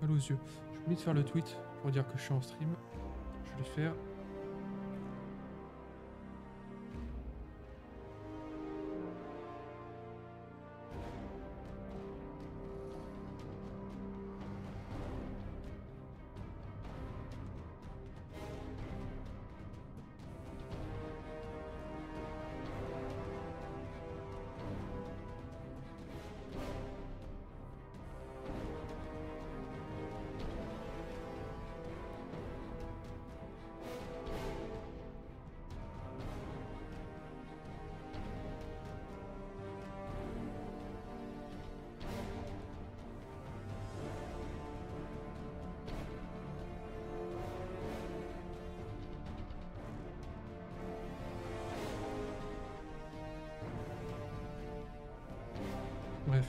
mal aux yeux. J'ai oublié de faire le tweet pour dire que je suis en stream. Je vais le faire. Bref.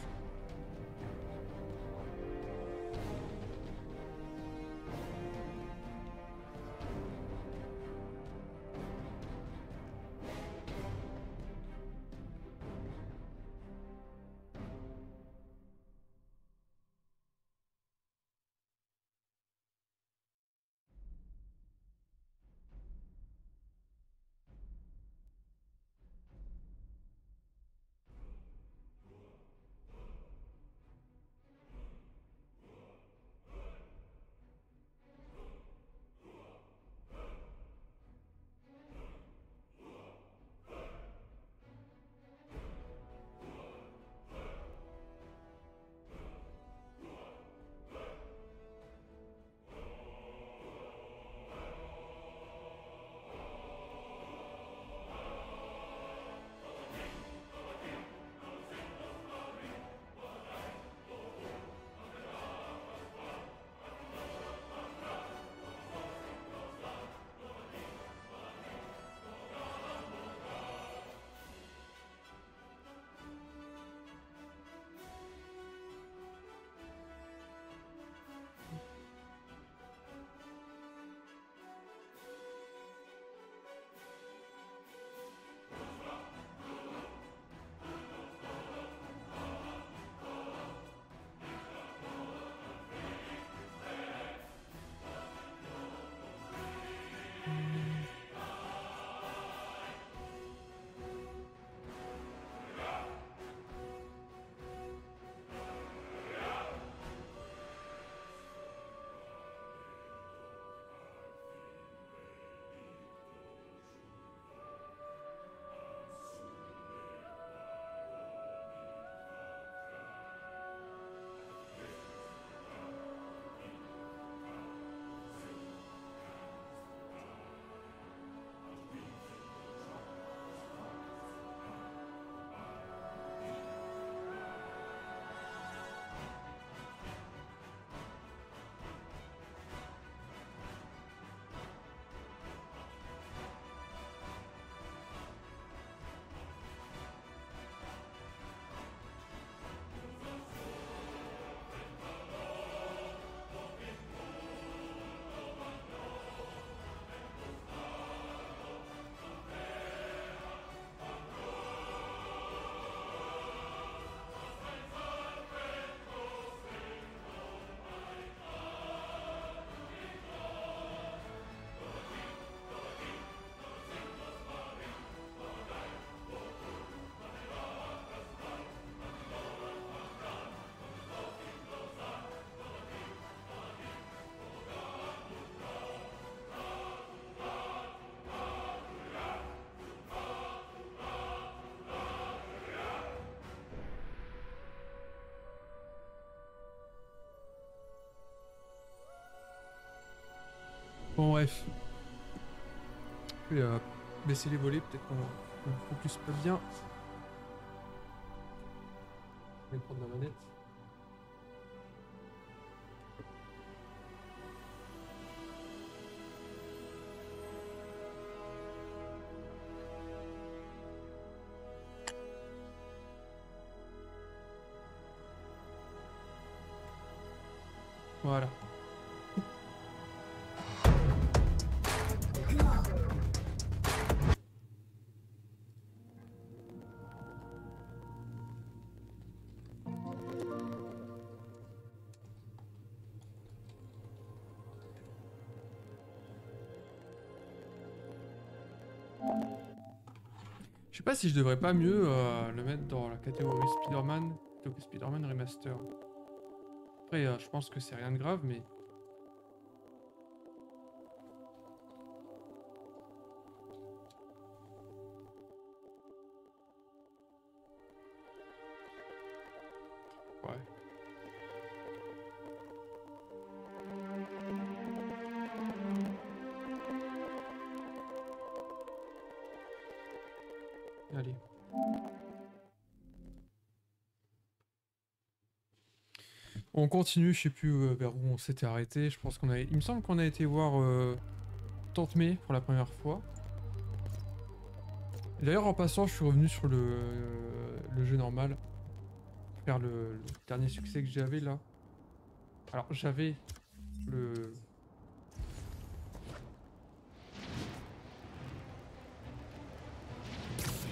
Bon, bref. Je vais baisser les volets, peut-être qu'on ne focus pas bien. Je vais prendre la manette. Voilà. sais pas si je devrais pas mieux le mettre dans la catégorie Spider-Man plutôt que Spider-Man Remaster. Après, je pense que c'est rien de grave, mais... Ouais. Allez. On continue, je sais plus vers où on s'était arrêté. Je pense qu'on a... Il me semble qu'on a été voir Tante May pour la première fois. D'ailleurs, en passant, je suis revenu sur le jeu normal. Faire le dernier succès que j'avais là. Alors, j'avais le...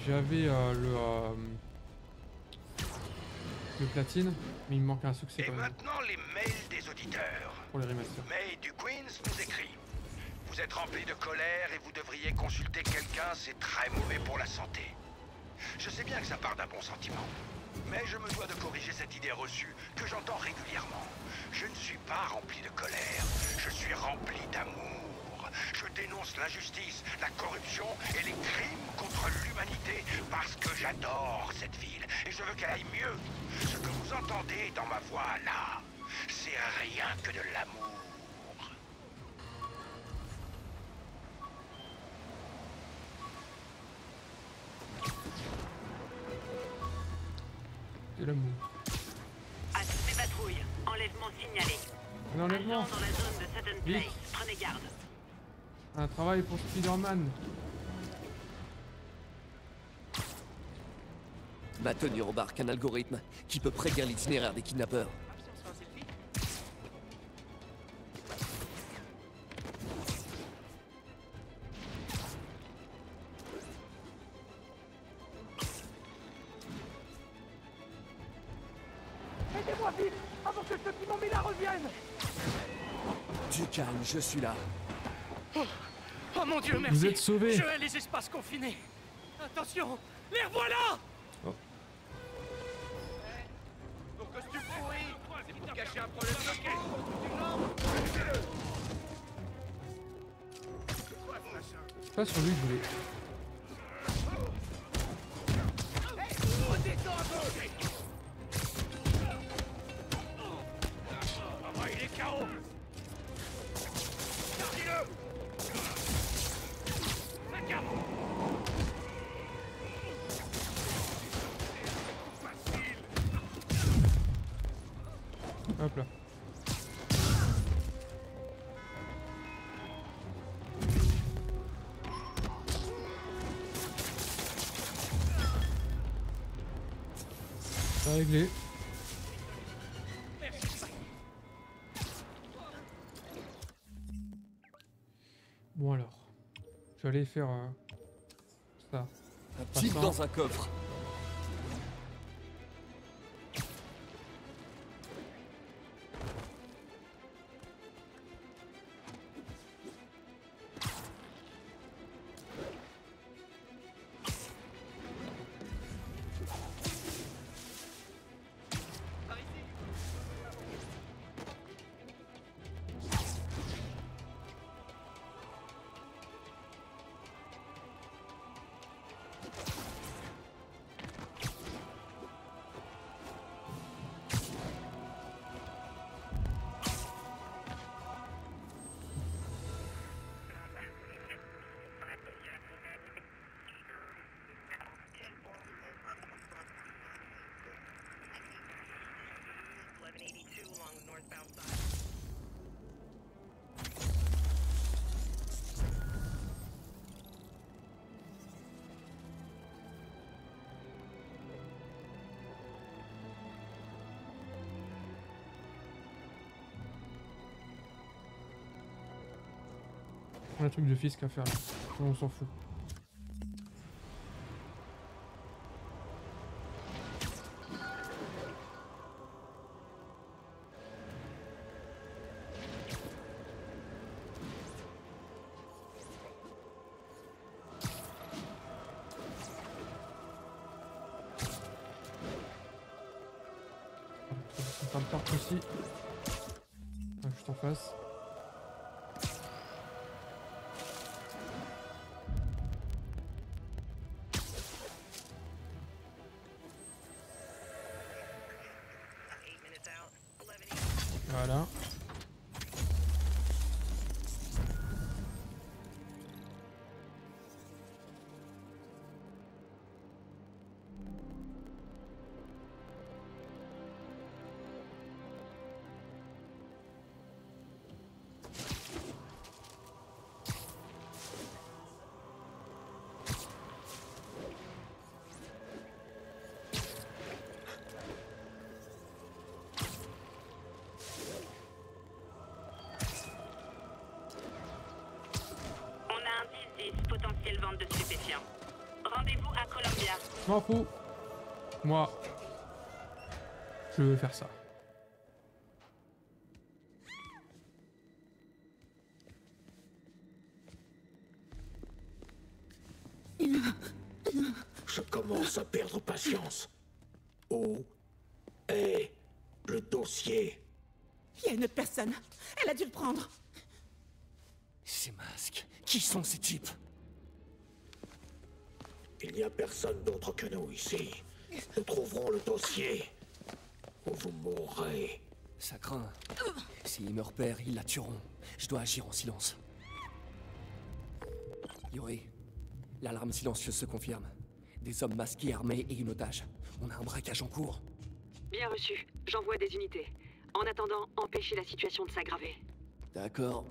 J'avais le platine, mais il me manque un succès quand Et même. maintenant, les mails des auditeurs. Pour les remasters. May du Queens nous écrit. Vous êtes rempli de colère et vous devriez consulter quelqu'un, c'est très mauvais pour la santé. Je sais bien que ça part d'un bon sentiment. Mais je me dois de corriger cette idée reçue que j'entends régulièrement. Je ne suis pas rempli de colère, je suis rempli d'amour. Je dénonce l'injustice, la corruption et les crimes contre l'humanité parce que j'adore cette ville et je veux qu'elle aille mieux. Ce que vous entendez dans ma voix là, c'est rien que de l'amour. De l'amour. À toutes les patrouilles, enlèvement signalé. Un enlèvement. Agent dans la zone de Sutton Vite. Place, prenez garde. Un travail pour Spider-Man. Ma tenue embarque un algorithme qui peut prédire l'itinéraire des kidnappeurs. Aidez-moi vite, avant que ceux qui m'ont mis là reviennent. Du calme, je suis là. Oh mon Dieu, merci. Vous êtes sauvés. Je hais les espaces confinés. Attention, les revoilà. Oh. Ton costume pourri, c'est pour cacher un problème bloqué. C'est pas sur lui que je voulais. Redescends un peu. Ah bah, il est KO. Gardez-le. La carte. Hop là. C'est réglé. Bon alors. Je vais aller faire ça. Un type Passant. dans un coffre. On a un truc de fisc à faire là. On s'en fout. Par le parc aussi. Ah, juste en face. Voilà. Potentielle vente de stupéfiants. Rendez-vous à Columbia. Je m'en fous. Moi, je veux faire ça. Je commence à perdre patience. Où est le dossier? Il y a une autre personne. Elle a dû le prendre. Ces masques, qui sont ces types? Il n'y a personne d'autre que nous ici. Nous trouverons le dossier. Ou vous mourrez. Ça craint. S'ils me repèrent, ils la tueront. Je dois agir en silence. Yuri, l'alarme silencieuse se confirme. Des hommes masqués, armés et une otage. On a un braquage en cours. Bien reçu. J'envoie des unités. En attendant, empêchez la situation de s'aggraver. D'accord.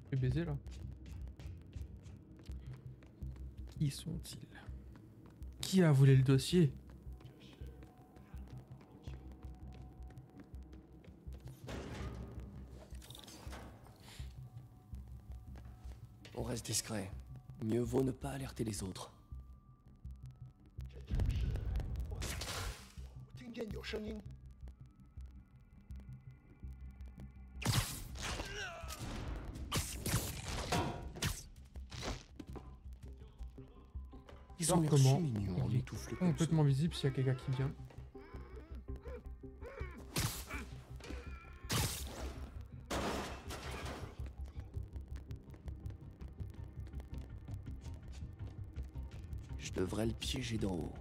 Je vais baiser là. Qui sont-ils? Qui a volé le dossier? On reste discret. Mieux vaut ne pas alerter les autres. Ils ont l'air comment si mignons, on étouffe le complètement visible s'il y a quelqu'un qui vient. Je devrais le piéger d'en haut.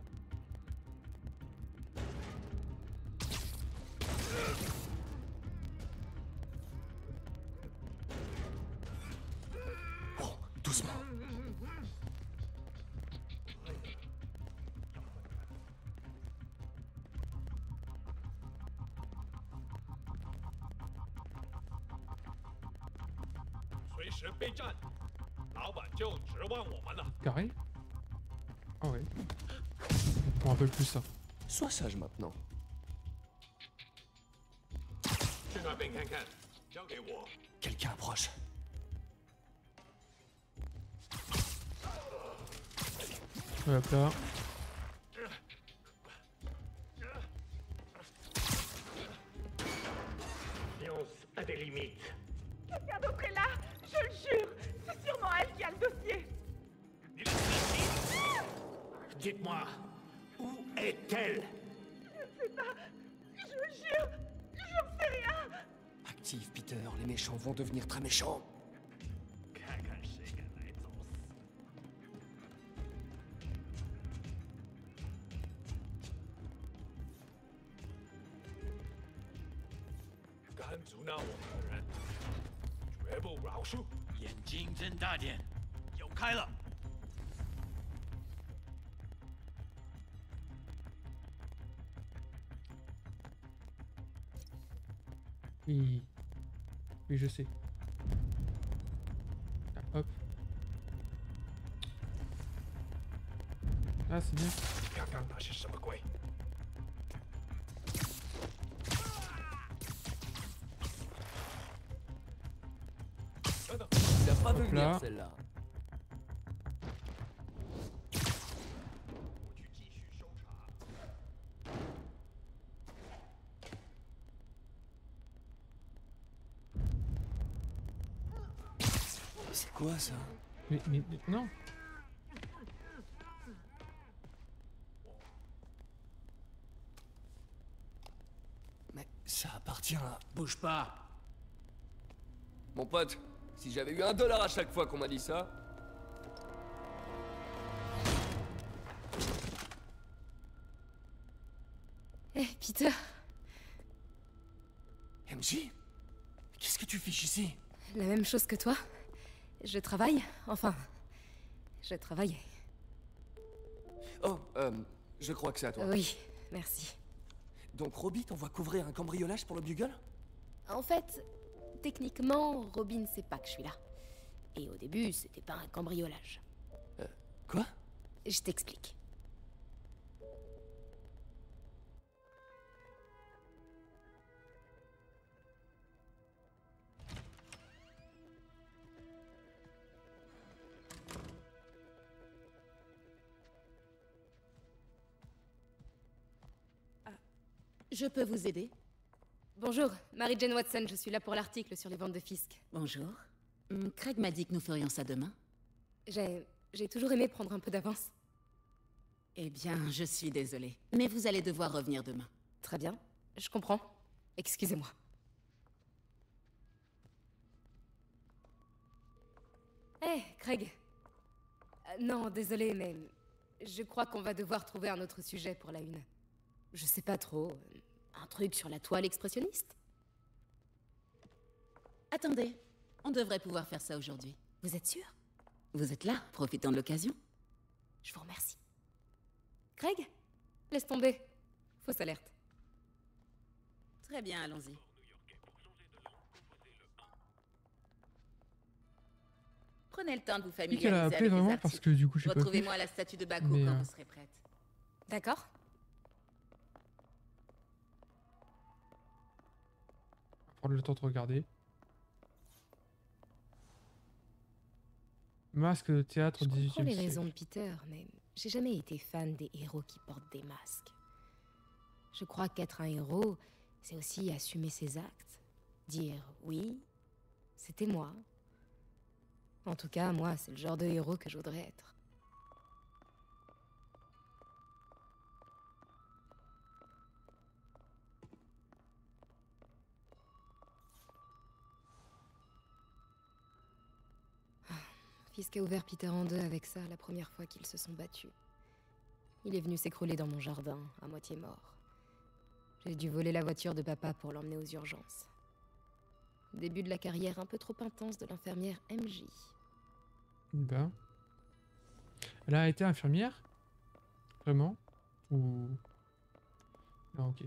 Oh, doucement. Carré? Ah ouais. On rappelle plus ça. Sois sage maintenant. Quelqu'un approche. Hop là. À des limites. Quelqu'un d'autre est là. Je le jure. C'est sûrement elle qui a le dossier. Dites-moi, où est-elle? Je le jure. J'en sais rien. Active, Peter. Les méchants vont devenir très méchants. Oui. Oui, je sais. Ah, hop. Ah, c'est bien. Il a pas Hop venir là. celle-là. C'est quoi ça? Mais non. Ça appartient à... Bouge pas. Mon pote, si j'avais eu $1 à chaque fois qu'on m'a dit ça... Eh, Peter, MJ? Qu'est-ce que tu fiches ici? la même chose que toi. Je travaille, enfin... Je travaillais. Oh, je crois que c'est à toi. Oui, merci. Donc Robbie t'envoie couvrir un cambriolage pour le Bugle? En fait, techniquement, Robin sait pas que je suis là. Et au début, c'était pas un cambriolage. Quoi? Je t'explique. Je peux vous aider? Bonjour, Mary-Jane Watson, je suis là pour l'article sur les ventes de Fisk. Bonjour. Craig m'a dit que nous ferions ça demain. J'ai toujours aimé prendre un peu d'avance. Eh bien, je suis désolée. Mais vous allez devoir revenir demain. Très bien, je comprends. Excusez-moi. Hé, Craig. Non, désolé, mais... Je crois qu'on va devoir trouver un autre sujet pour la une. Je sais pas trop... Un truc sur la toile expressionniste? Attendez, on devrait pouvoir faire ça aujourd'hui. Vous êtes sûr? Vous êtes là, profitant de l'occasion. Je vous remercie. Craig? Laisse tomber. Fausse alerte. Très bien, allons-y. Prenez le temps de vous Oui, qu'elle a familiariser appelé avec les vraiment parce articles. que du coup j'ai pas pu. Retrouvez-moi la statue de Baku Mais, quand vous serez prête. D'accord. On va prendre le temps de regarder. Masque de théâtre Je 18e comprends les siècle. raisons de Peter, mais j'ai jamais été fan des héros qui portent des masques. Je crois qu'être un héros, c'est aussi assumer ses actes. Dire oui, c'était moi. En tout cas, moi, c'est le genre de héros que je voudrais être. Fisk a ouvert Peter en deux avec ça la première fois qu'ils se sont battus. Il est venu s'écrouler dans mon jardin, à moitié mort. J'ai dû voler la voiture de papa pour l'emmener aux urgences. Début de la carrière un peu trop intense de l'infirmière MJ. Ben. Elle a été infirmière? Vraiment? Ou... Ah ok.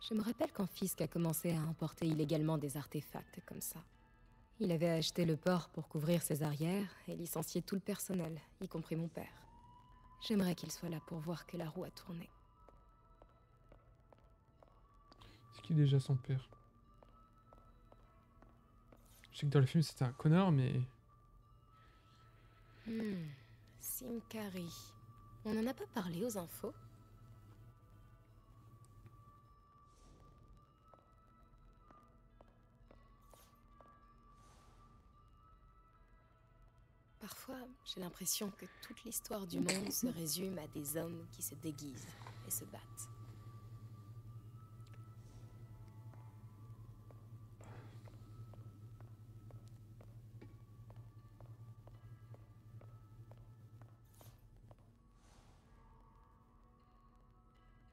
Je me rappelle quand Fisk a commencé à importer illégalement des artefacts comme ça. Il avait acheté le port pour couvrir ses arrières et licencié tout le personnel, y compris mon père. J'aimerais qu'il soit là pour voir que la roue a tourné. C'est qui déjà son père? Je sais que dans le film c'était un connard, mais... Simkari. On en a pas parlé aux infos? Parfois, j'ai l'impression que toute l'histoire du monde se résume à des hommes qui se déguisent et se battent.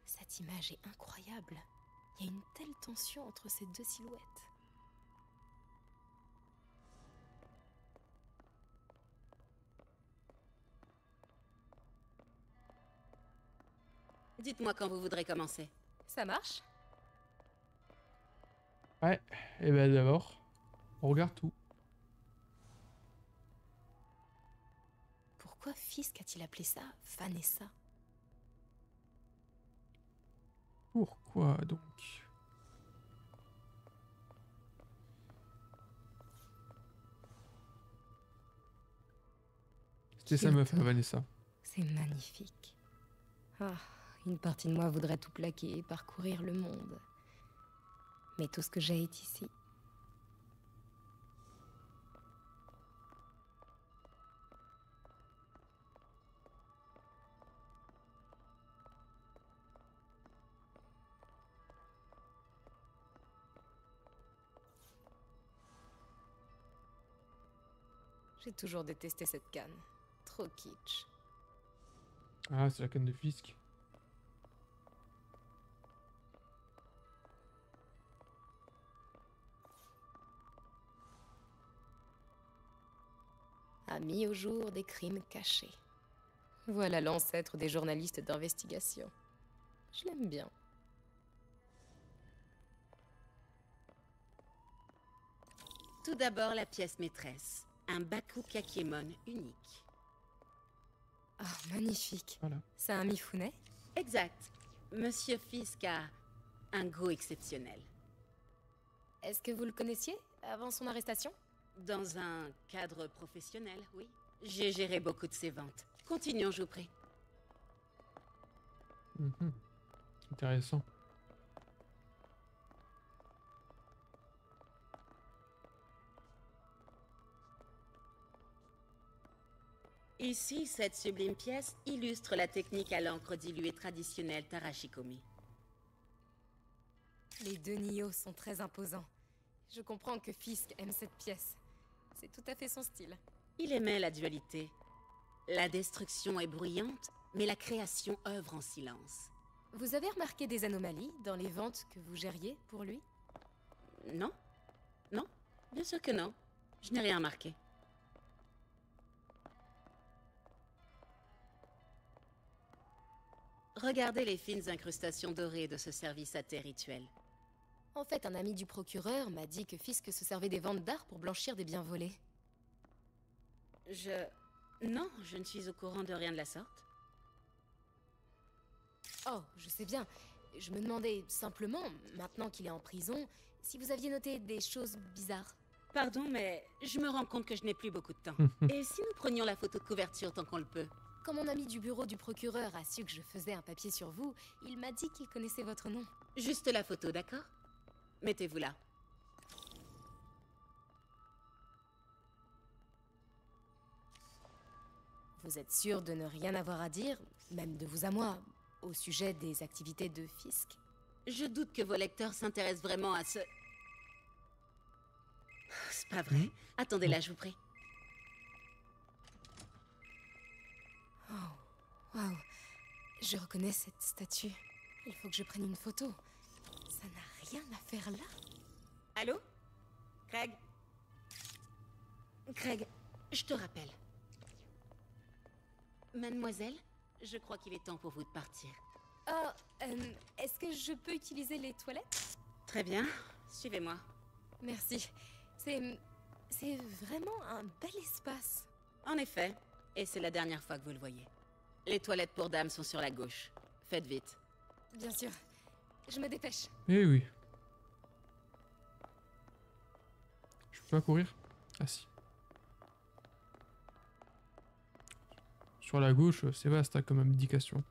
Cette image est incroyable. Il y a une telle tension entre ces deux silhouettes. Dites-moi quand vous voudrez commencer. Ça marche? Ouais, et ben d'abord, on regarde tout. Pourquoi Fisk a-t-il appelé ça Vanessa? Pourquoi donc? C'était sa meuf, Vanessa. C'est magnifique. Ah, une partie de moi voudrait tout plaquer et parcourir le monde. Mais tout ce que j'ai est ici. J'ai toujours détesté cette canne. Trop kitsch. Ah, c'est la canne de Fisk. A mis au jour des crimes cachés. Voilà l'ancêtre des journalistes d'investigation. Je l'aime bien. Tout d'abord, la pièce maîtresse. Un Baku Kakiemon unique. Ah, magnifique. Voilà. C'est un Mifune? Exact. Monsieur Fisk a un goût exceptionnel. Est-ce que vous le connaissiez avant son arrestation? Dans un cadre professionnel, oui. J'ai géré beaucoup de ses ventes. Continuons, je vous prie. Mhm. Intéressant. Ici, cette sublime pièce illustre la technique à l'encre diluée traditionnelle Tarashikomi. Les deux Nioh sont très imposants. Je comprends que Fisk aime cette pièce. C'est tout à fait son style. Il aimait la dualité. La destruction est bruyante, mais la création œuvre en silence. Vous avez remarqué des anomalies dans les ventes que vous gériez pour lui? Non? Non? Bien sûr que non. Je n'ai rien remarqué. Regardez les fines incrustations dorées de ce service à thé rituel. En fait, un ami du procureur m'a dit que Fisk se servait des ventes d'art pour blanchir des biens volés. Non, je ne suis au courant de rien de la sorte. Oh, je sais bien. Je me demandais simplement, maintenant qu'il est en prison, si vous aviez noté des choses bizarres. Pardon, mais je me rends compte que je n'ai plus beaucoup de temps. Et si nous prenions la photo de couverture tant qu'on le peut? Quand mon ami du bureau du procureur a su que je faisais un papier sur vous, il m'a dit qu'il connaissait votre nom. Juste la photo, d'accord? Mettez-vous là. Vous êtes sûr de ne rien avoir à dire, même de vous à moi, au sujet des activités de Fisk? Je doute que vos lecteurs s'intéressent vraiment à ce... C'est pas vrai. Attendez là, je vous prie. Oh, waouh. Je reconnais cette statue. Il faut que je prenne une photo. Ça n'a rien à faire là. Allô? Craig? Craig, je te rappelle. Mademoiselle, je crois qu'il est temps pour vous de partir. Oh, est-ce que je peux utiliser les toilettes? Très bien, suivez-moi. Merci. C'est vraiment un bel espace. En effet, et c'est la dernière fois que vous le voyez. Les toilettes pour dames sont sur la gauche. Faites vite. Bien sûr. Je me dépêche. Eh oui. Je peux pas courir? Ah si. Sur la gauche, c'est vaste comme indication.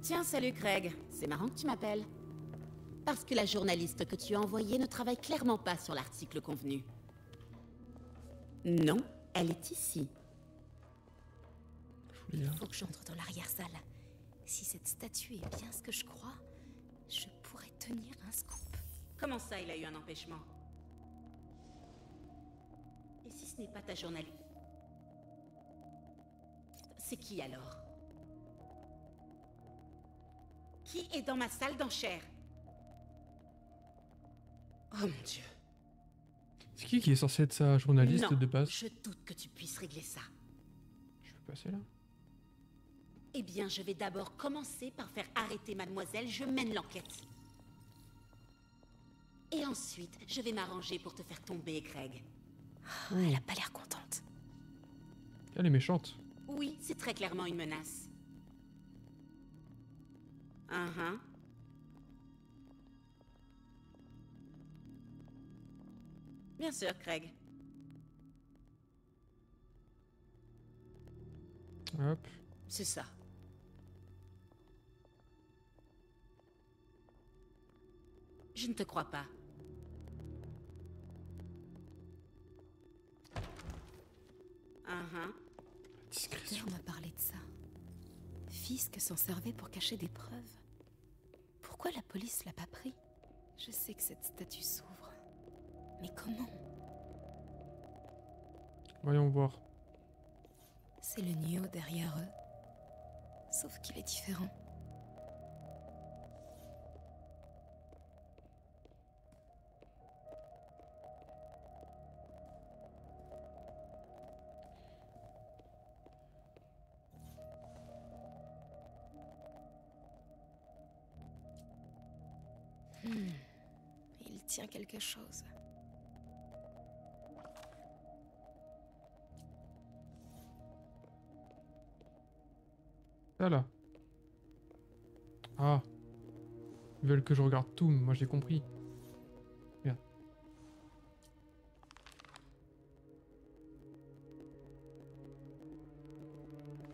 Tiens, salut Craig. C'est marrant que tu m'appelles. Parce que la journaliste que tu as envoyée ne travaille clairement pas sur l'article convenu. Non, elle est ici. Il faut que j'entre dans l'arrière-salle. Si cette statue est bien ce que je crois, je pourrais tenir un scoop. Comment ça, il a eu un empêchement? Et si ce n'est pas ta journaliste? C'est qui alors? Qui est dans ma salle d'enchères? Oh mon Dieu. C'est qui est censé être sa journaliste de base? Je doute que tu puisses régler ça. Je peux passer là? Eh bien, je vais d'abord commencer par faire arrêter mademoiselle, je mène l'enquête. Et ensuite, je vais m'arranger pour te faire tomber, Craig. Oh, elle a pas l'air contente. Elle est méchante. Oui, c'est très clairement une menace. Bien sûr, Craig. Hop. C'est ça. Je ne te crois pas. Discrétion. On m'a parlé de ça. Fisk s'en servait pour cacher des preuves. Pourquoi la police l'a pas pris? Je sais que cette statue s'ouvre. Mais comment? Voyons voir. C'est le Nio derrière eux. Sauf qu'il est différent. Il tient quelque chose. Ça là. Ah. Ils veulent que je regarde tout, moi j'ai compris. Regarde.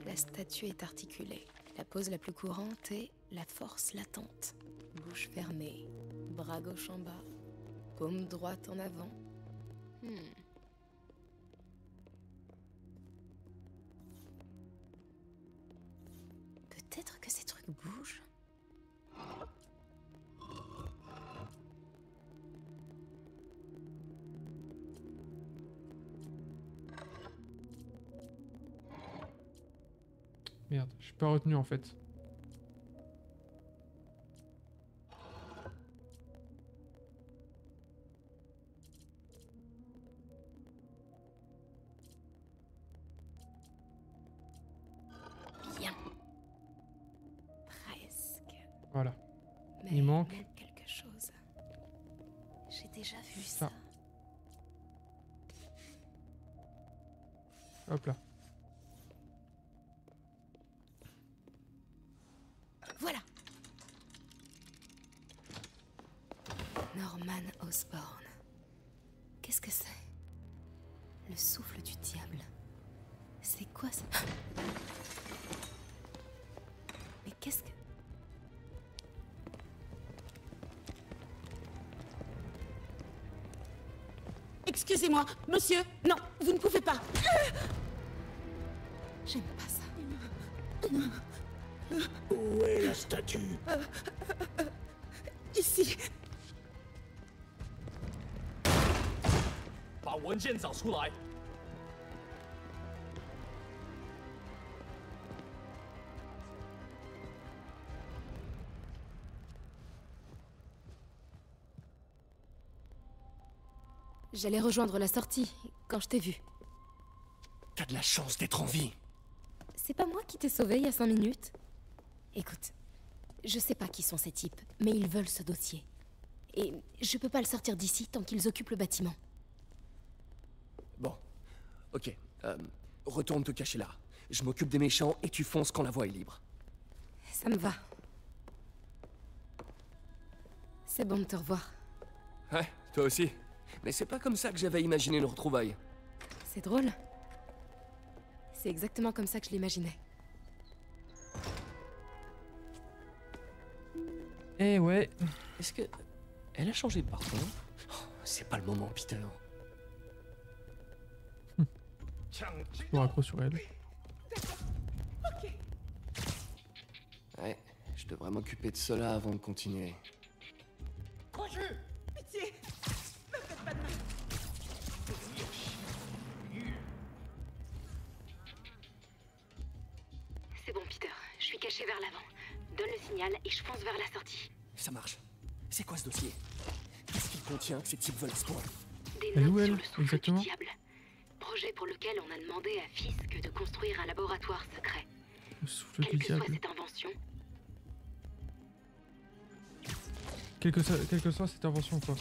La statue est articulée. La pose la plus courante est la force latente. Bouche fermée, bras gauche en bas, paume droite en avant. Peut-être que ces trucs bougent. Merde, je suis pas retenu en fait. Bien. Presque. Voilà. Mais Il manque quelque chose. J'ai déjà vu ça. ça. Hop là. Voilà. Norman Osborn. Qu'est-ce que c'est? Le souffle du diable. C'est quoi ça? Mais qu'est-ce que... Excusez-moi, monsieur. Non, vous ne pouvez pas. J'aime pas ça. Où est la statue? Ici. 把文件找出来。 J'allais rejoindre la sortie quand je t'ai vu. T'as de la chance d'être en vie. C'est pas moi qui t'ai sauvé il y a 5 minutes. Écoute, je sais pas qui sont ces types, mais ils veulent ce dossier. Et je peux pas le sortir d'ici tant qu'ils occupent le bâtiment. Bon, ok. Retourne te cacher là. Je m'occupe des méchants et tu fonces quand la voie est libre. Ça me va. C'est bon de te revoir. Ouais, toi aussi. Mais c'est pas comme ça que j'avais imaginé nos retrouvailles. C'est drôle. C'est exactement comme ça que je l'imaginais. Eh ouais. Est-ce que... Elle a changé de parfum? Oh, c'est pas le moment, Peter. Je me raccroche sur elle. Ouais, je devrais m'occuper de cela avant de continuer. Pitié, me faites pas de mal. C'est bon, Peter. Je suis caché vers l'avant. Donne le signal et je fonce vers la sortie. Ça marche. C'est quoi ce dossier? Qu'est-ce qu'il contient que ces types veulent explorer? Des Elle est où, notes elle, sur le souffle exactement du diable. Projet pour lequel on a demandé à Fisk de construire un laboratoire secret. Le souffle du Quelle que soit diable. cette invention, Quelle que soit cette invention, quoi.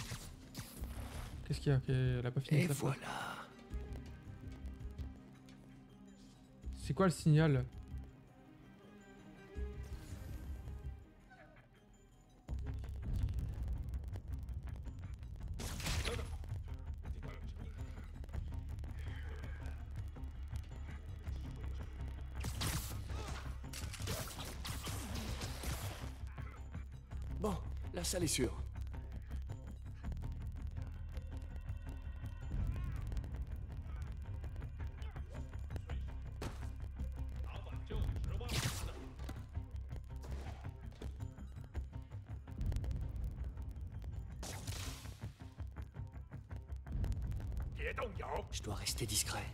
Qu'est-ce qu'il y a? Elle a pas fini Et sa phrase. voilà. C'est quoi le signal? Bon, la salle est sûre. Je dois rester discret.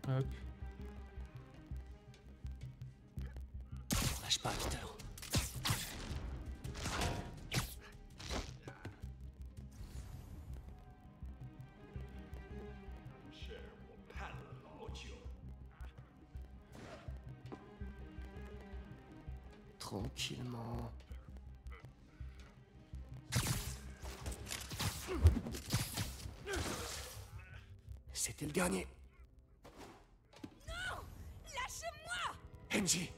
Hop. Lâche pas, Peter. Tranquillement. C'était le dernier. Non! Lâchez-moi! Kenji!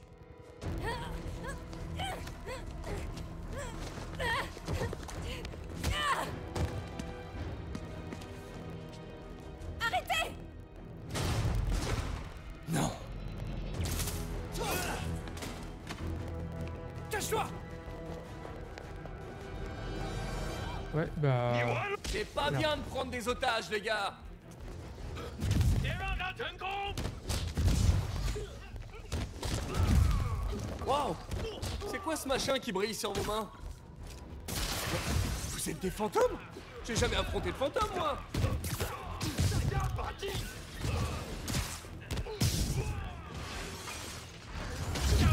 Arrêtez! Non! Cache-toi! Ouais, bah... C'est pas Merde. bien de prendre des otages, les gars! Wow! C'est quoi ce machin qui brille sur vos mains? Vous êtes des fantômes? J'ai jamais affronté de fantômes, moi!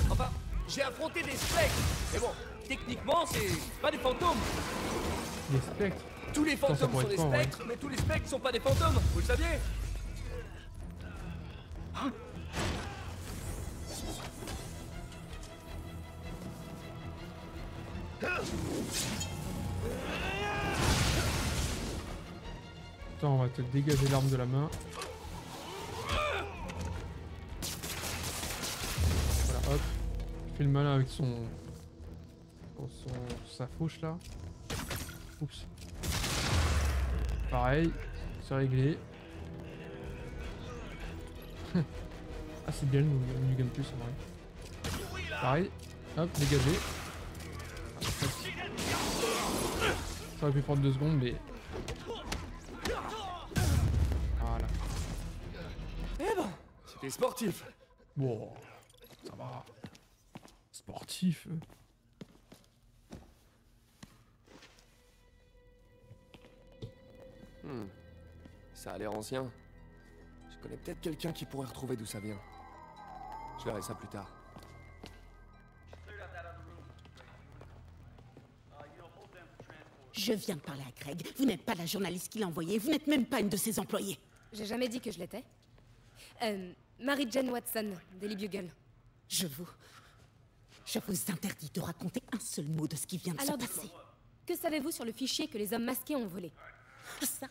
Enfin, j'ai affronté des spectres! Mais bon, techniquement, c'est pas des fantômes! Les spectres. Tous les ça fantômes pourrait sont être des quoi, ouais. spectres, mais tous les spectres sont pas des fantômes, vous le saviez? Attends, on va te dégager l'arme de la main. Voilà, hop. Il fait le malin avec sa fauche là. Oups. Pareil, c'est réglé. Ah, c'est bien le New Game Plus en vrai. Pareil, hop, dégagé. Ça aurait pu prendre 2 secondes, mais. Voilà. Eh ben, c'était sportif. Bon, ça va. Sportif. Ça a l'air ancien. Je connais peut-être quelqu'un qui pourrait retrouver d'où ça vient. Je verrai ça plus tard. Je viens de parler à Craig. Vous n'êtes pas la journaliste qui l'a envoyé. Vous n'êtes même pas une de ses employés. J'ai jamais dit que je l'étais. Mary-Jane Watson, Daily Bugle. Je vous interdis de raconter un seul mot de ce qui vient de Alors se passer. dites-moi, que savez-vous sur le fichier que les hommes masqués ont volé? Ça,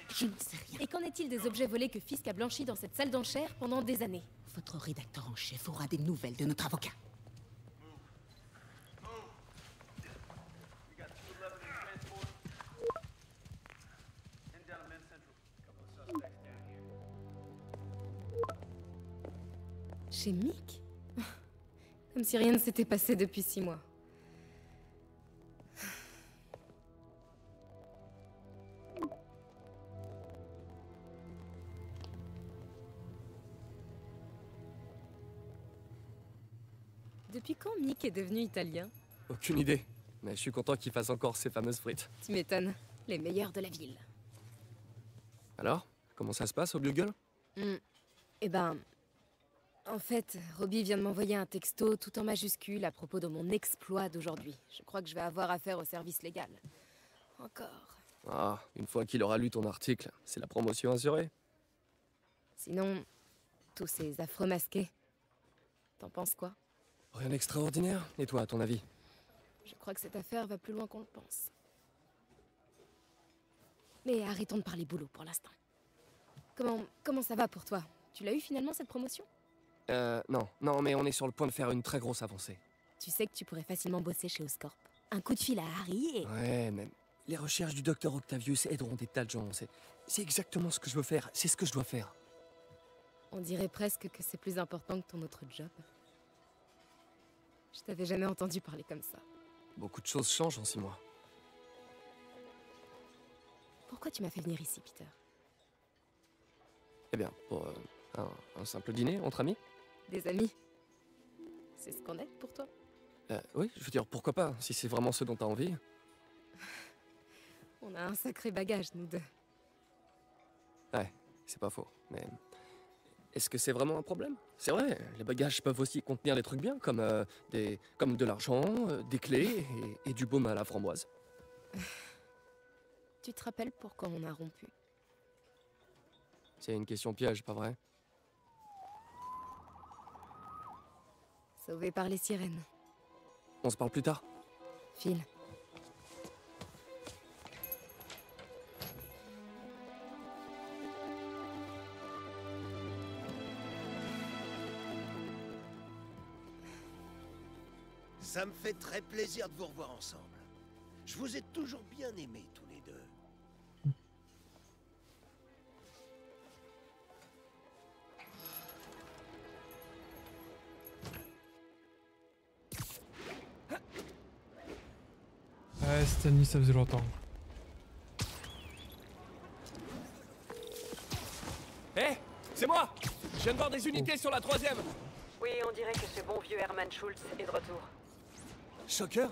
je ne sais rien. Et qu'en est-il des objets volés que Fisk a blanchis dans cette salle d'enchères pendant des années? Votre rédacteur en chef aura des nouvelles de notre avocat. Chez Mick? Comme si rien ne s'était passé depuis 6 mois. Depuis quand Mick est devenu italien? Aucune idée. Mais je suis content qu'il fasse encore ces fameuses frites. Tu m'étonnes. Les meilleurs de la ville. Alors, comment ça se passe au Bugle? Eh ben... En fait, Robbie vient de m'envoyer un texto tout en majuscule à propos de mon exploit d'aujourd'hui. Je crois que je vais avoir affaire au service légal. Encore. Ah, une fois qu'il aura lu ton article, c'est la promotion assurée. Sinon, tous ces affreux masqués. T'en penses quoi? Rien d'extraordinaire. Et toi, à ton avis? Je crois que cette affaire va plus loin qu'on le pense. Mais arrêtons de parler boulot pour l'instant. Comment ça va pour toi? Tu l'as eu finalement cette promotion? Non, mais on est sur le point de faire une très grosse avancée. Tu sais que tu pourrais facilement bosser chez Oscorp. Un coup de fil à Harry et... Ouais, mais les recherches du docteur Octavius aideront des tas de gens. C'est exactement ce que je veux faire. C'est ce que je dois faire. On dirait presque que c'est plus important que ton autre job. Je t'avais jamais entendu parler comme ça. Beaucoup de choses changent en 6 mois. Pourquoi tu m'as fait venir ici, Peter? Eh bien, pour un simple dîner entre amis. Des amis. C'est ce qu'on est pour toi. Oui, je veux dire, pourquoi pas, si c'est vraiment ce dont t'as envie. On a un sacré bagage, nous deux. Ouais, c'est pas faux, mais... Est-ce que c'est vraiment un problème? C'est vrai, les bagages peuvent aussi contenir des trucs bien, comme de l'argent, des clés et du baume à la framboise. Tu te rappelles pourquoi on a rompu? C'est une question piège, pas vrai? Sauvé par les sirènes. On se parle plus tard. Phil. Ça me fait très plaisir de vous revoir ensemble. Je vous ai toujours bien aimés tous les deux. Ouais, Stanley, ça faisait longtemps. Hé, c'est moi! Je viens de voir des unités sur la 3e. Oui, on dirait que ce bon vieux Herman Schultz est de retour. Shocker?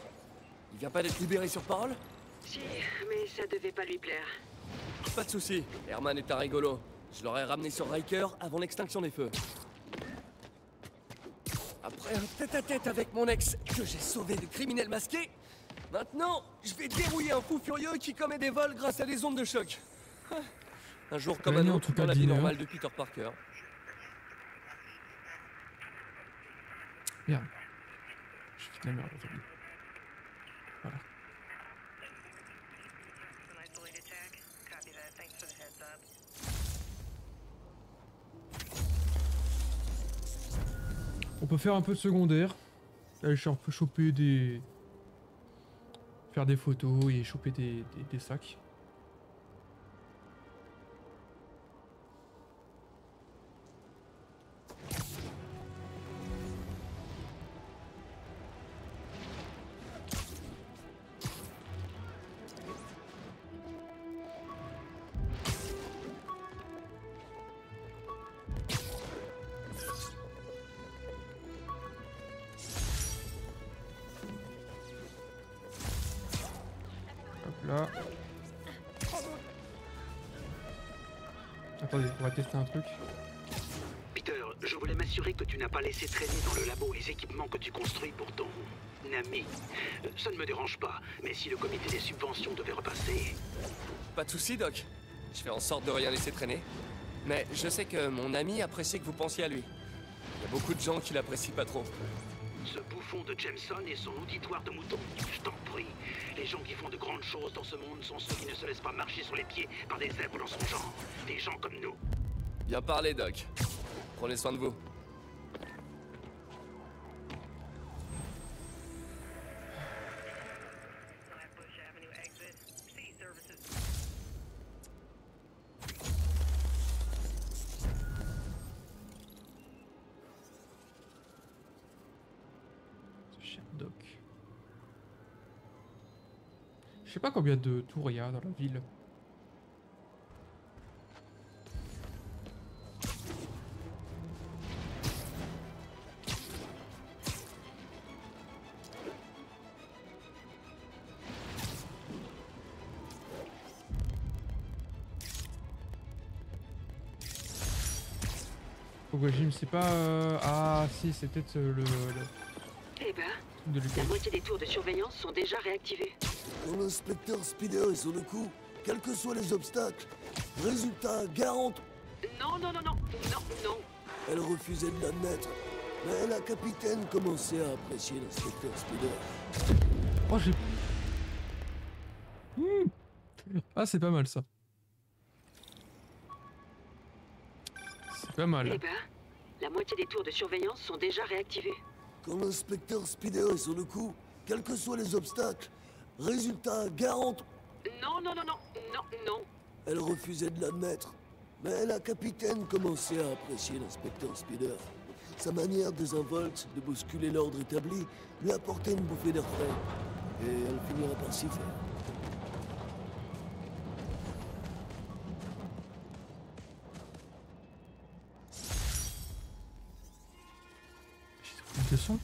Il vient pas d'être libéré sur parole? Si, mais ça devait pas lui plaire. Pas de soucis, Herman est un rigolo. Je l'aurais ramené sur Riker avant l'extinction des feux. Après un tête-à-tête avec mon ex que j'ai sauvé de criminels masqués, maintenant, je vais dérouiller un fou furieux qui commet des vols grâce à des ondes de choc. Un jour comme un autre dans la vie normale de Peter Parker. Merde. Je fais de la merde aujourd'hui. Voilà. On peut faire un peu de secondaire. Aller choper des... Faire des photos et choper des sacs. Là. Attendez, on va tester un truc. Peter, je voulais m'assurer que tu n'as pas laissé traîner dans le labo les équipements que tu construis pour ton ami. Ça ne me dérange pas, mais si le comité des subventions devait repasser... Pas de soucis, Doc. Je fais en sorte de rien laisser traîner. Mais je sais que mon ami apprécie que vous pensiez à lui. Il y a beaucoup de gens qui l'apprécient pas trop. Ce bouffon de Jameson et son auditoire de moutons. Je t'en prie. Les gens qui font de grandes choses dans ce monde sont ceux qui ne se laissent pas marcher sur les pieds par des zèbres dans son genre. Des gens comme nous. Bien parlé, Doc. Prenez soin de vous. Je sais pas combien de tours il y a dans la ville. Jim, c'est pas... Ah si, c'est peut-être le... Eh ben, de la moitié des tours de surveillance sont déjà réactivés. Quand l'inspecteur Spider est sur le coup, quels que soient les obstacles, résultat garanti. Non. Elle refusait de l'admettre, mais la capitaine commençait à apprécier l'inspecteur Spider. Oh, j'ai... Ah, c'est pas mal, ça. C'est pas mal. Eh ben, la moitié des tours de surveillance sont déjà réactivés. Quand l'inspecteur Spider est sur le coup, quels que soient les obstacles, résultat garanti. Non. Elle refusait de l'admettre, mais la capitaine commençait à apprécier l'inspecteur Spider. Sa manière désinvolte de bousculer l'ordre établi lui apportait une bouffée d'air frais, et elle finira par s'y faire. le son.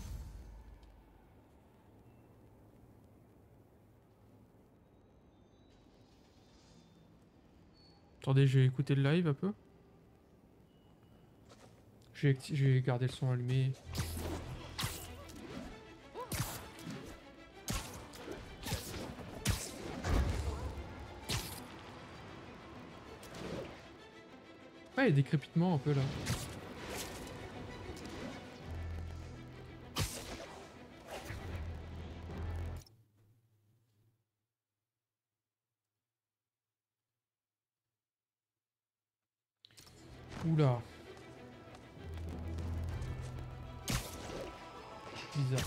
Attendez, je vais écouter le live un peu. Je vais garder le son allumé. Ah, il y a des crépitements un peu là. Oula. Bizarre.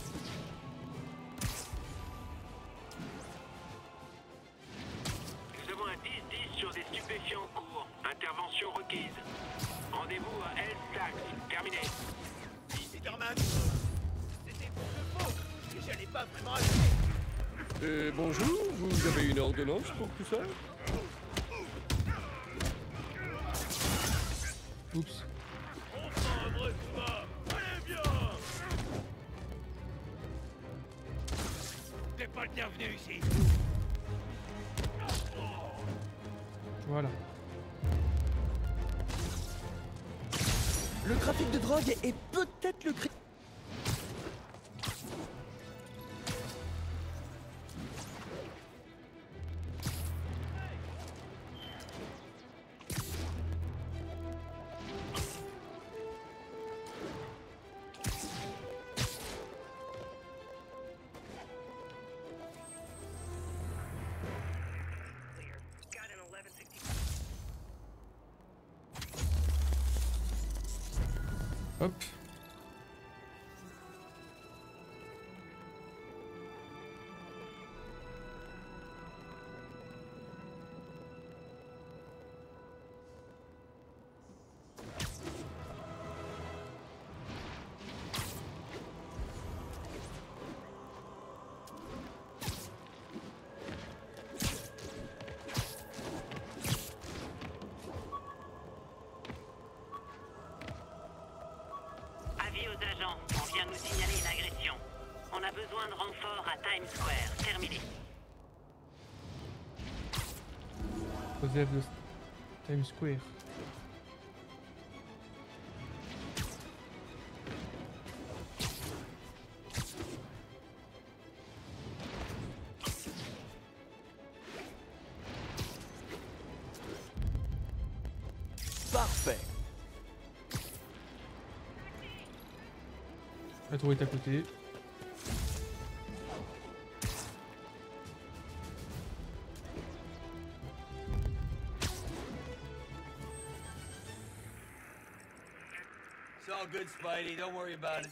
Nous avons un 10-10 sur des stupéfiants courts. Intervention requise. Rendez-vous à El Sax. Terminé. Spider-Man, c'était pour le faux. Et j'allais pas vraiment acheter. Bonjour, vous avez une ordonnance pour tout ça? Oups. T'es pas le bienvenu ici. Voilà. Le trafic de drogue est peut-être le crime. Hop. On vient nous signaler une agression. On a besoin de renfort à Times Square. Terminé. Joseph de Times Square. Parfait. La tour est à côté. It's all good, Spidey. Don't worry about it.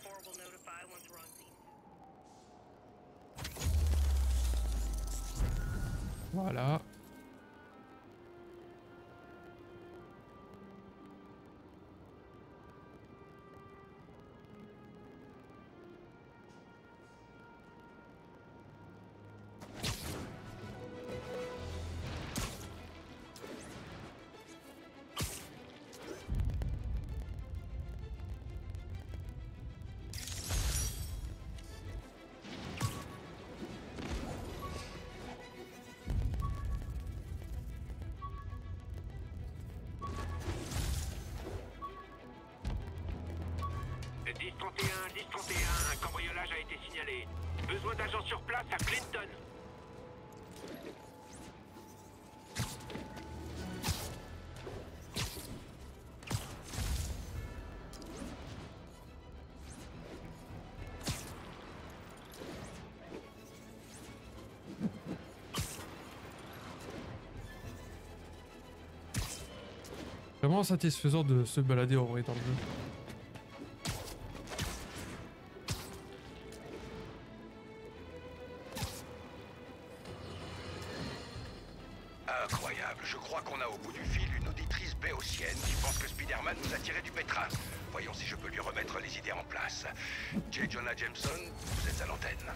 Voilà. Un cambriolage a été signalé. Besoin d'agents sur place à Clinton. Vraiment satisfaisant de se balader en vrai dans le jeu. Incroyable, je crois qu'on a au bout du fil une auditrice béotienne qui pense que Spider-Man nous a tiré du pétrin. Voyons si je peux lui remettre les idées en place. J. Jonah Jameson, vous êtes à l'antenne.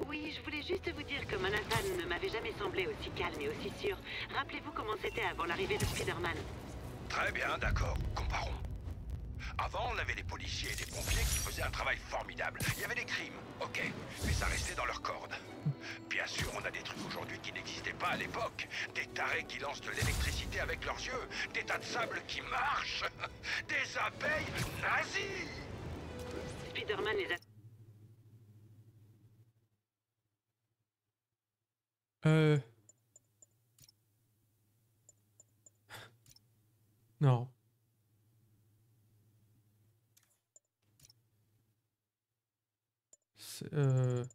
Oui, je voulais juste vous dire que Manhattan ne m'avait jamais semblé aussi calme et aussi sûr. Rappelez-vous comment c'était avant l'arrivée de Spider-Man. Très bien, d'accord, comparons. Avant, on avait des policiers et des pompiers qui faisaient un travail formidable. Il y avait des crimes, ok, mais ça restait dans leurs cordes. Bien sûr, on a des trucs aujourd'hui qui n'existaient pas à l'époque. Des tarés qui lancent de l'électricité avec leurs yeux, des tas de sable qui marchent, des abeilles nazies. Spider-Man les a... Non. Je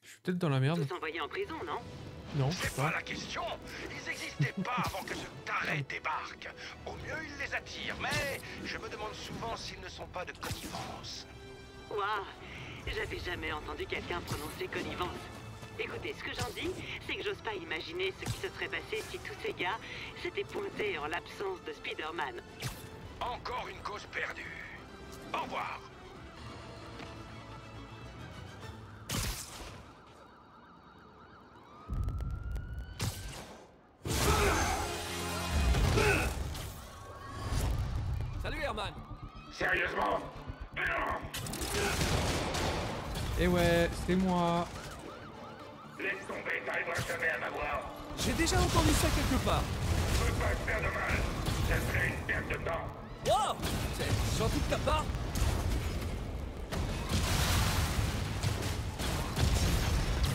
suis peut-être dans la merde. Tous envoyés en prison, non? Non, c'est pas la question. Ils n'existaient pas avant que ce taré débarque. Au mieux, ils les attirent, mais je me demande souvent s'ils ne sont pas de connivence. Waouh, j'avais jamais entendu quelqu'un prononcer connivence. Écoutez, ce que j'en dis, c'est que j'ose pas imaginer ce qui se serait passé si tous ces gars s'étaient pointés en l'absence de Spider-Man. Encore une cause perdue. Au revoir. Salut Herman. Sérieusement? Eh ouais, c'est moi. Laisse tomber, t'arriveras jamais à m'avoir. J'ai déjà entendu ça quelque part. Je veux pas te faire de mal. Ça serait une perte de temps. Wow, c'est gentil de ta part.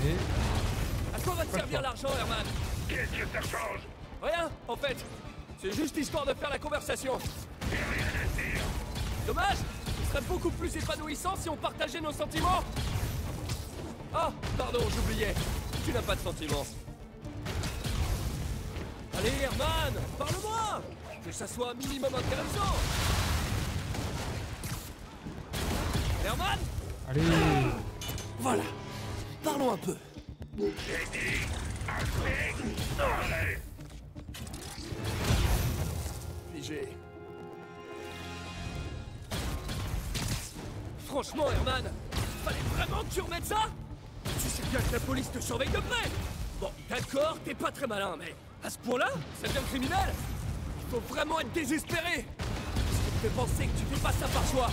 Et... À quoi va te servir l'argent, Herman? Qu'est-ce que ça change? Rien, en fait. C'est juste histoire de faire la conversation. J'ai rien à dire. Dommage. Ce serait beaucoup plus épanouissant si on partageait nos sentiments. Ah, pardon, j'oubliais. Tu n'as pas de sentiments. Allez, Herman, parle-moi. Que ça soit un minimum intéressant. Herman? Allez. Voilà. Parlons un peu. J'ai dit assez. Allez. Figé. Franchement, Herman, fallait vraiment que tu remettes ça? Tu sais bien que la police te surveille de près. Bon, d'accord, t'es pas très malin, mais à ce point-là, ça devient criminel. Il faut vraiment être désespéré. Ce qui te fait penser que tu fais pas ça par choix.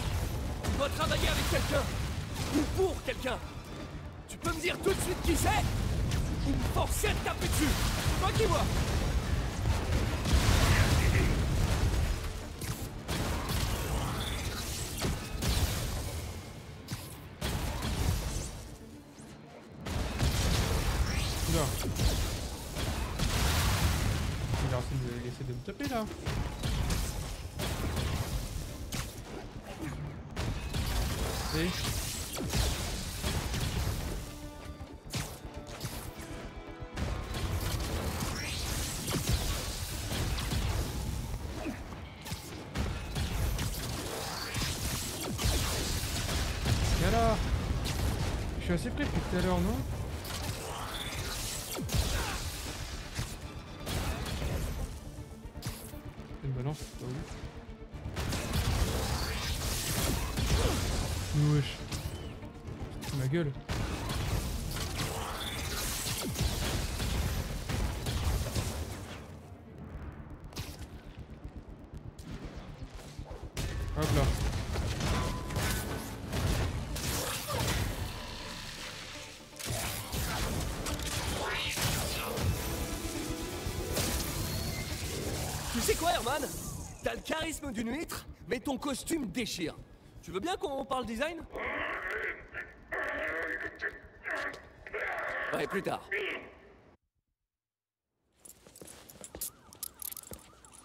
Tu dois travailler avec quelqu'un. Ou pour quelqu'un. Tu peux me dire tout de suite qui c'est? Ou me forcer à te taper dessus? Toi qui vois. Il essaie de me taper là. Et... Voilà. Je suis assez près depuis tout à l'heure, non? Une balance, c'est pas où? Wesh. C'est ma gueule. Hop là. Tu sais quoi, Herman? T'as le charisme d'une huître, mais ton costume déchire. Tu veux bien qu'on parle design? Ouais, plus tard.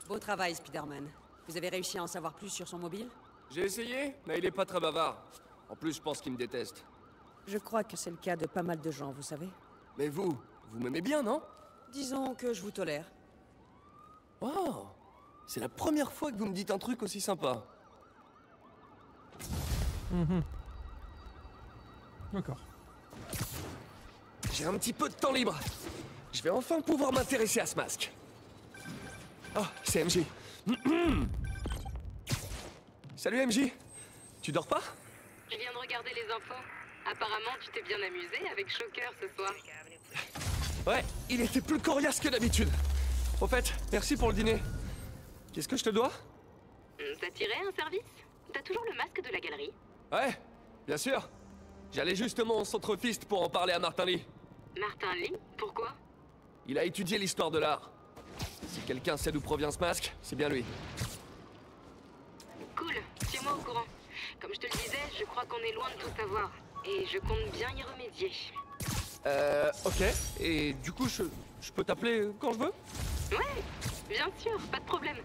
Beau travail, Spider-Man. Vous avez réussi à en savoir plus sur son mobile? J'ai essayé, mais il est pas très bavard. En plus, je pense qu'il me déteste. Je crois que c'est le cas de pas mal de gens, vous savez. Mais vous m'aimez bien, non? Disons que je vous tolère. Oh, c'est la première fois que vous me dites un truc aussi sympa. D'accord. J'ai un petit peu de temps libre. Je vais enfin pouvoir m'intéresser à ce masque. Oh, c'est MJ. Salut MJ. Tu dors pas? Je viens de regarder les infos. Apparemment, tu t'es bien amusé avec Shocker ce soir. Ouais, il était plus coriace que d'habitude. Au fait, merci pour le dîner. Qu'est-ce que je te dois? T'as tiré un service? T'as toujours le masque de la galerie? Ouais, bien sûr. J'allais justement au centre-fist pour en parler à Martin Lee. Martin Lee? Pourquoi? Il a étudié l'histoire de l'art. Si quelqu'un sait d'où provient ce masque, c'est bien lui. Cool, tiens-moi au courant. Comme je te le disais, je crois qu'on est loin de tout savoir. Et je compte bien y remédier. Ok. Et du coup, je peux t'appeler quand je veux? Ouais, bien sûr, pas de problème.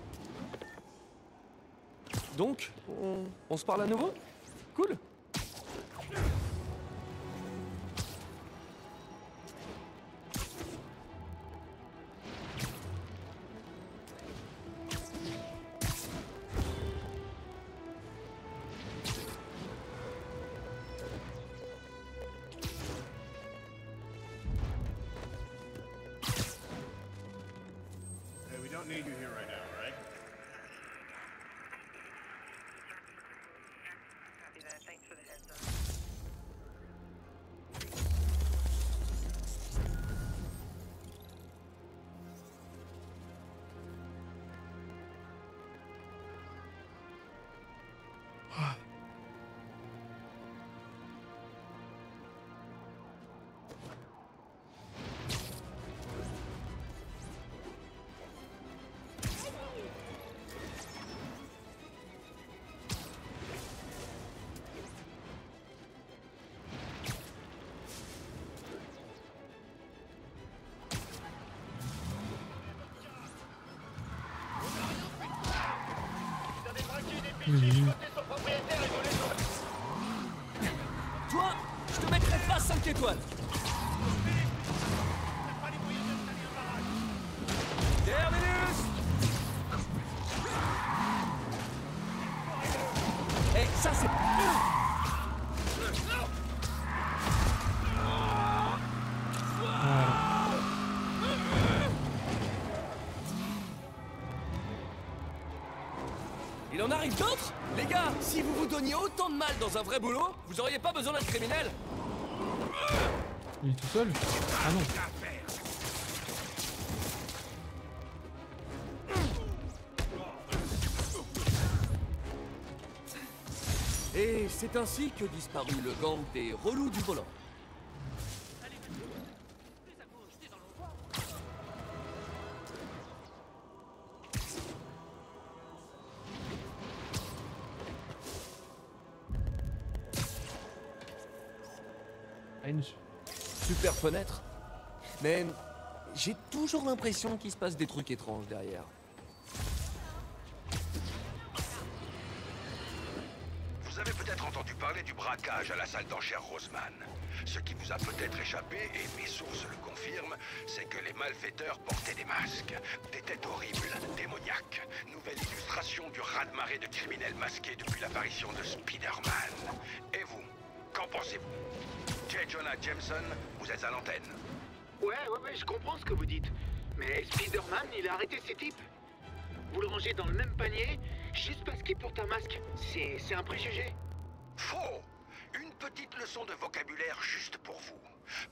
Donc, on se parle à nouveau? Cool. We don't need you here right now, right? Copy that. Thanks for the heads up. Toi, je te mettrai pas 5 étoiles. Terminus! Eh, ça c'est... Il en arrive d'autres? Les gars, si vous vous donniez autant de mal dans un vrai boulot, vous auriez pas besoin d'être criminel. Il est tout seul? Ah non. Et c'est ainsi que disparut le gang des relous du volant. Super fenêtre. Mais j'ai toujours l'impression qu'il se passe des trucs étranges derrière. Vous avez peut-être entendu parler du braquage à la salle d'enchères Roseman. Ce qui vous a peut-être échappé, et mes sources le confirment, c'est que les malfaiteurs portaient des masques, des têtes horribles, démoniaques. Nouvelle illustration du raz-de-marée de criminels masqués depuis l'apparition de Spider-Man. Et vous, qu'en pensez-vous? J. Jonah Jameson, vous êtes à l'antenne. Ouais, je comprends ce que vous dites. Mais Spider-Man, il a arrêté ces types. Vous le rangez dans le même panier, juste parce qu'il porte un masque. C'est un préjugé. Faux! Une petite leçon de vocabulaire juste pour vous.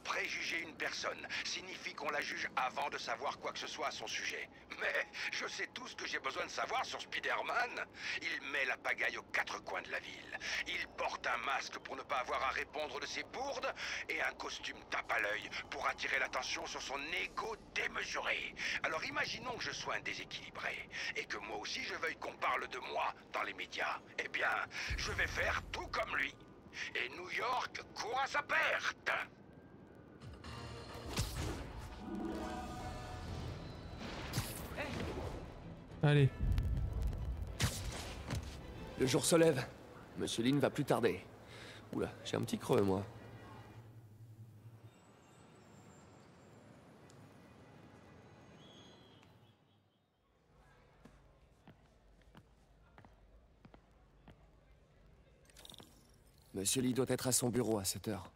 Préjuger une personne signifie qu'on la juge avant de savoir quoi que ce soit à son sujet. Mais je sais tout ce que j'ai besoin de savoir sur Spider-Man. Il met la pagaille aux 4 coins de la ville. Il porte un masque pour ne pas avoir à répondre de ses bourdes et un costume tape à l'œil pour attirer l'attention sur son ego démesuré. Alors imaginons que je sois un déséquilibré et que moi aussi je veuille qu'on parle de moi dans les médias. Eh bien, je vais faire tout comme lui. Et New York court à sa perte. Allez. Le jour se lève. Monsieur Lee ne va plus tarder. Oula, j'ai un petit creux, moi. Monsieur Lee doit être à son bureau à 7 heures.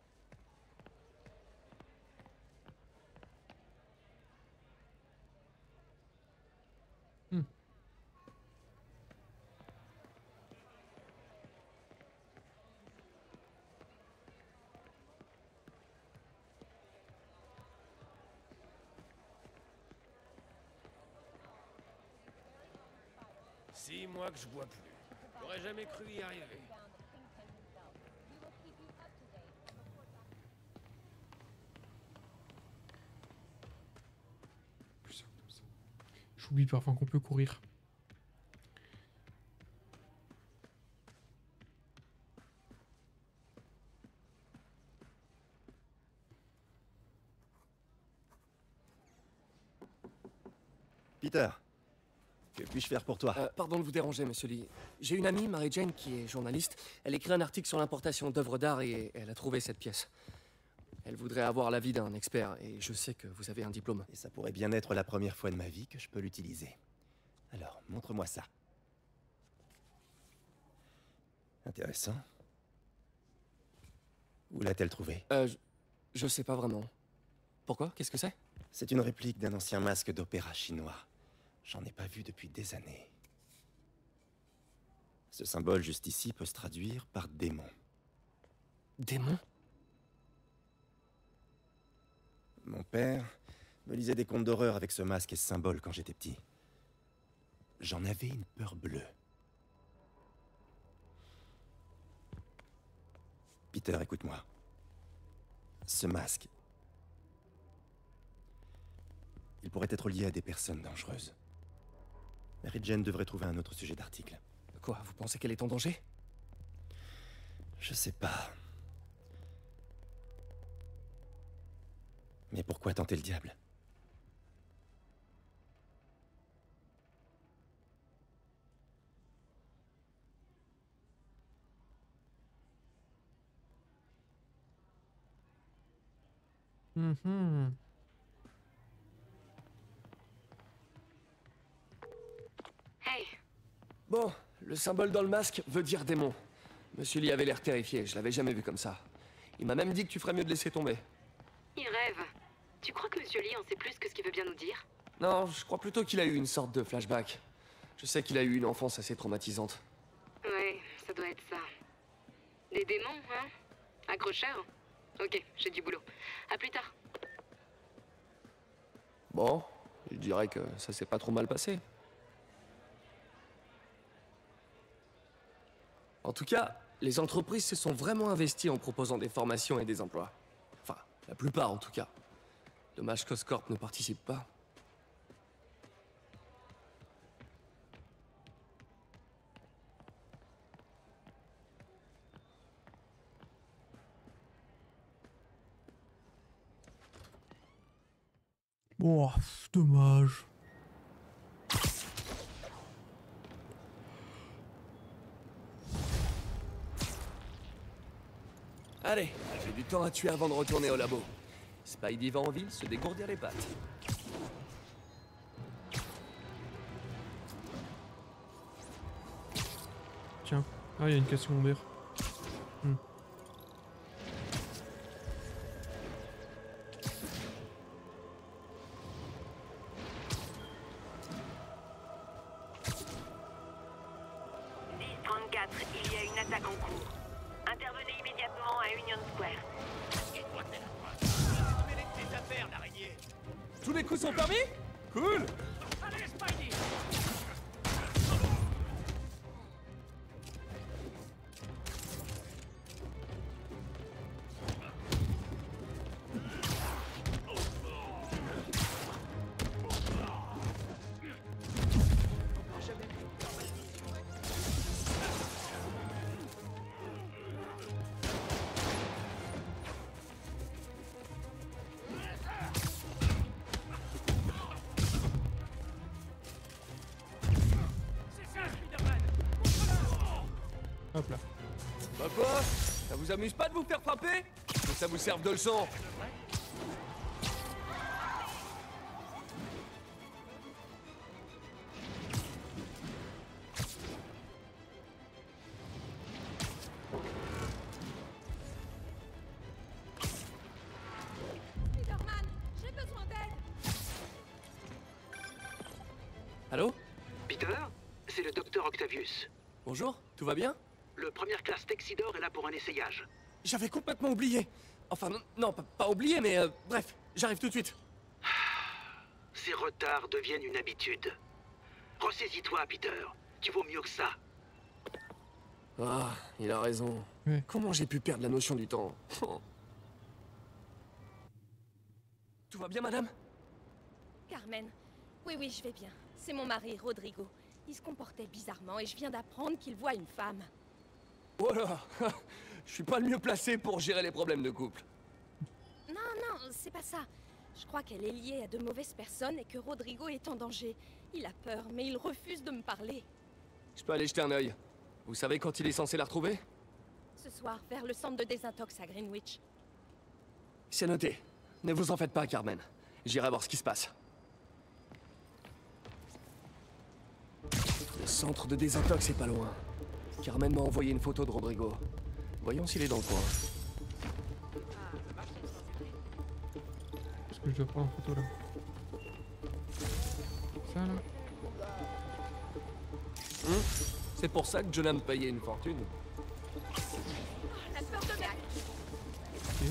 6 mois que je bois plus. J'aurais jamais cru y arriver. J'oublie parfois qu'on peut courir. Peter, que puis-je faire pour toi? Pardon de vous déranger, monsieur Lee. J'ai une amie, Mary Jane, qui est journaliste. Elle écrit un article sur l'importation d'œuvres d'art et elle a trouvé cette pièce. Elle voudrait avoir l'avis d'un expert et je sais que vous avez un diplôme. Et ça pourrait bien être la première fois de ma vie que je peux l'utiliser. Alors, montre-moi ça. Intéressant. Où l'a-t-elle trouvé? Je sais pas vraiment. Pourquoi? Qu'est-ce que c'est? C'est une réplique d'un ancien masque d'opéra chinois. J'en ai pas vu depuis des années. Ce symbole juste ici peut se traduire par démon. Démon? Mon père me lisait des contes d'horreur avec ce masque et ce symbole quand j'étais petit. J'en avais une peur bleue. Peter, écoute-moi. Ce masque, il pourrait être lié à des personnes dangereuses. Mary Jane devrait trouver un autre sujet d'article. Quoi, vous pensez qu'elle est en danger? Je sais pas. Mais pourquoi tenter le diable? Hey. Bon, le symbole dans le masque veut dire démon. Monsieur Lee avait l'air terrifié, je l'avais jamais vu comme ça. Il m'a même dit que tu ferais mieux de laisser tomber. Il rêve. Tu crois que Monsieur Lee en sait plus que ce qu'il veut bien nous dire? Non, je crois plutôt qu'il a eu une sorte de flashback. Je sais qu'il a eu une enfance assez traumatisante. Ouais, ça doit être ça. Des démons, hein? Accrocheur? Ok, j'ai du boulot. À plus tard. Bon, je dirais que ça s'est pas trop mal passé. En tout cas, les entreprises se sont vraiment investies en proposant des formations et des emplois. Enfin, la plupart en tout cas. Dommage qu'Oscorp ne participe pas. Oh, dommage. Allez, j'ai du temps à tuer avant de retourner au labo. Spidey va en ville se dégourdir les pattes. Tiens, ah, il y a une caisse secondaire. Il y a une attaque en cours. Intervenez immédiatement à Union Square. Mêlez tes affaires, l'araignée. Tous les coups sont permis? Cool! Allez, Spidey! Hop là. Papa, ça vous amuse pas de vous faire frapper? Que ça vous serve de leçon. Spider-Man, j'ai besoin d'aide. Allô? Peter, c'est le docteur Octavius. Bonjour, tout va bien? Le première classe Texidor est là pour un essayage. J'avais complètement oublié. Enfin, non, pas oublié, mais bref, j'arrive tout de suite. Ces retards deviennent une habitude. Ressaisis-toi, Peter. Tu vaux mieux que ça. Ah, il a raison. Ouais. Comment j'ai pu perdre la notion du temps? Tout va bien, madame? Carmen. Oui, oui, je vais bien. C'est mon mari, Rodrigo. Il se comportait bizarrement et je viens d'apprendre qu'il voit une femme. Oh là. Je suis pas le mieux placé pour gérer les problèmes de couple. Non, non, c'est pas ça. Je crois qu'elle est liée à de mauvaises personnes et que Rodrigo est en danger. Il a peur, mais il refuse de me parler. Je peux aller jeter un œil. Vous savez quand il est censé la retrouver? Ce soir, vers le centre de désintox à Greenwich. C'est noté. Ne vous en faites pas, Carmen. J'irai voir ce qui se passe. Le centre de désintox est pas loin. Carmen m'a envoyé une photo de Rodrigo. Voyons s'il est dans le coin. Est-ce que je dois prendre en photo là? Ça là? C'est pour ça que Jonah me payait une fortune. La peur de merde. Ok.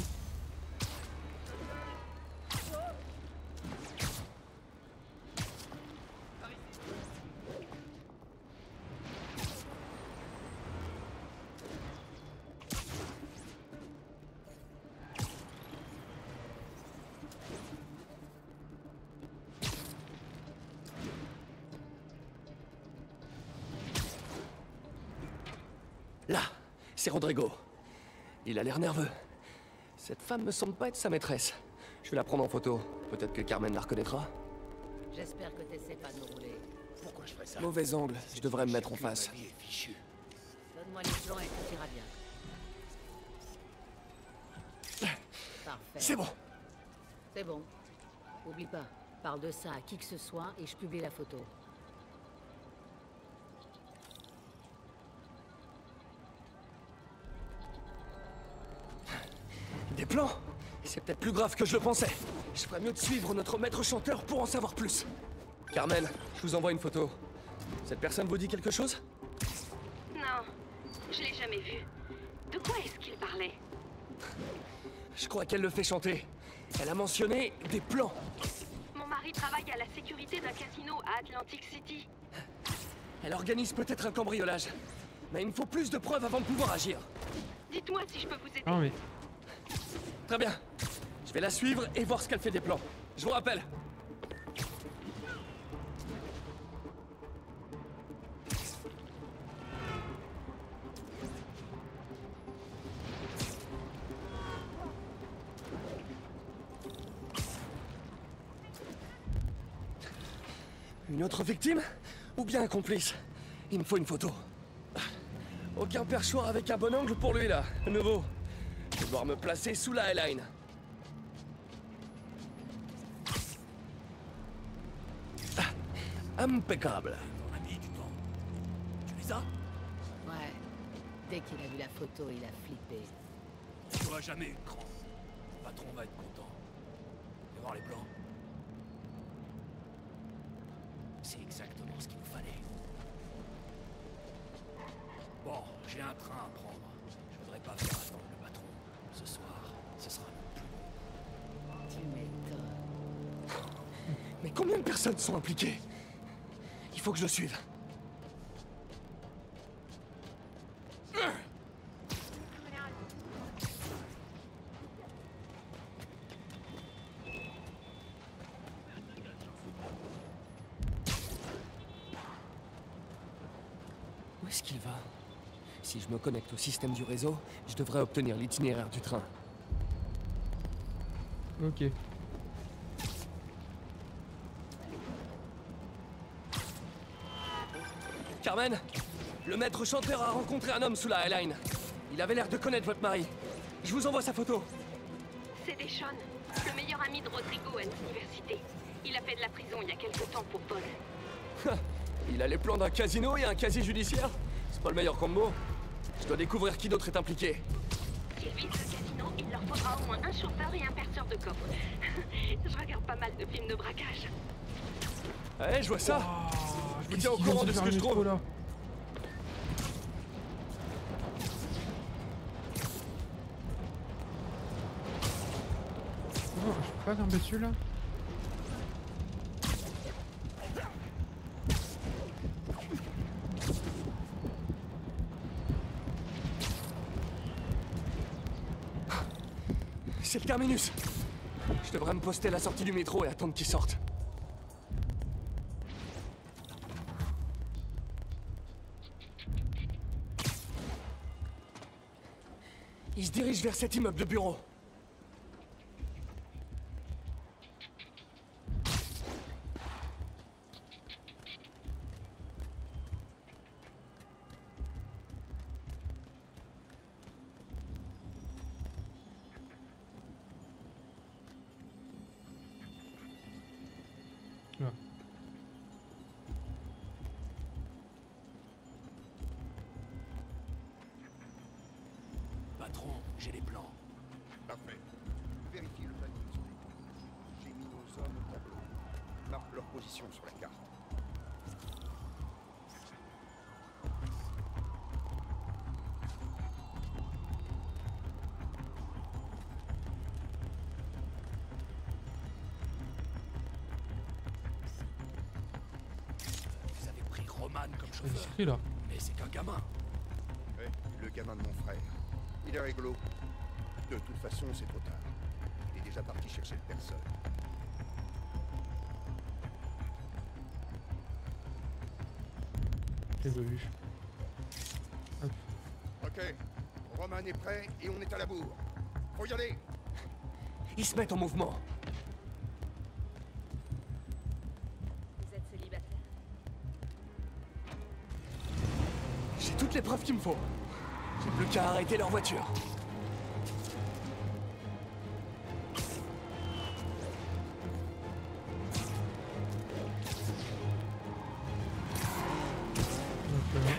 Là, c'est Rodrigo. Il a l'air nerveux. Cette femme me semble pas être sa maîtresse. Je vais la prendre en photo. Peut-être que Carmen la reconnaîtra. J'espère que t'essaies pas de nous rouler. Pourquoi je ferais ça? Mauvais angle, je devrais me mettre en face. Donne-moi les plans et tout ira bien. Parfait. C'est bon. C'est bon. Oublie pas, parle de ça à qui que ce soit et je publie la photo. Des plans? C'est peut-être plus grave que je le pensais. Je ferais mieux de suivre notre maître chanteur pour en savoir plus. Carmen, je vous envoie une photo. Cette personne vous dit quelque chose? Non, je l'ai jamais vu. De quoi est-ce qu'il parlait? Je crois qu'elle le fait chanter. Elle a mentionné des plans. Mon mari travaille à la sécurité d'un casino à Atlantic City. Elle organise peut-être un cambriolage. Mais il me faut plus de preuves avant de pouvoir agir. Dites-moi si je peux vous aider. Ah oui. Très bien. Je vais la suivre et voir ce qu'elle fait des plans. Je vous rappelle. Une autre victime? Ou bien un complice? Il me faut une photo. Aucun perchoir avec un bon angle pour lui là. Nouveau. Je vais devoir me placer sous la L-line. Impeccable. On a mis du temps. Tu les as? Ouais. Dès qu'il a vu la photo, il a flippé. Tu n'auras jamais eu de cran. Le patron va être content. Fais voir les plans. C'est exactement ce qu'il nous fallait. Bon, j'ai un train à prendre. Je voudrais pas faire attendre le patron. Ce soir, ce sera le plus long. Tu m'étonnes. Mais combien de personnes sont impliquées? Il faut que je le suive. Où est-ce qu'il va? Si je me connecte au système du réseau, je devrais obtenir l'itinéraire du train. Ok. Carmen, le maître chanteur a rencontré un homme sous la L-line. Il avait l'air de connaître votre mari. Je vous envoie sa photo. C'est Deshawn, le meilleur ami de Rodrigo à l'université. Il a fait de la prison il y a quelque temps pour vol. Il a les plans d'un casino et un casier judiciaire? C'est pas le meilleur combo. Je dois découvrir qui d'autre est impliqué. S'ils visent le casino, il leur faudra au moins un chauffeur et un perceur de coffre. Je regarde pas mal de films de braquage. Ouais, je vois ça. Je vous tiens au courant de ce que je trouve. Là. Oh, je peux pas grimper dessus là? C'est le terminus. Je devrais me poster à la sortie du métro et attendre qu'il sorte. Il se dirige vers cet immeuble de bureau. Là. Patron, j'ai les plans. Parfait. Vérifie le planning sur l'écran. J'ai mis nos hommes au tableau. Marque leur position sur la carte. Vous avez pris Roman comme C'est chauffeur. discret là. Mais c'est qu'un gamin. Ouais, le gamin de mon frère. Il est réglo. De toute façon, c'est trop tard. Il est déjà parti chercher le personne. J'ai pas vu. Hop. Ok. Roman est prêt et on est à la bourre. Faut y aller. Ils se mettent en mouvement. Vous êtes célibataire? J'ai toutes les preuves qu'il me faut. J'ai plus qu'à arrêter leur voiture.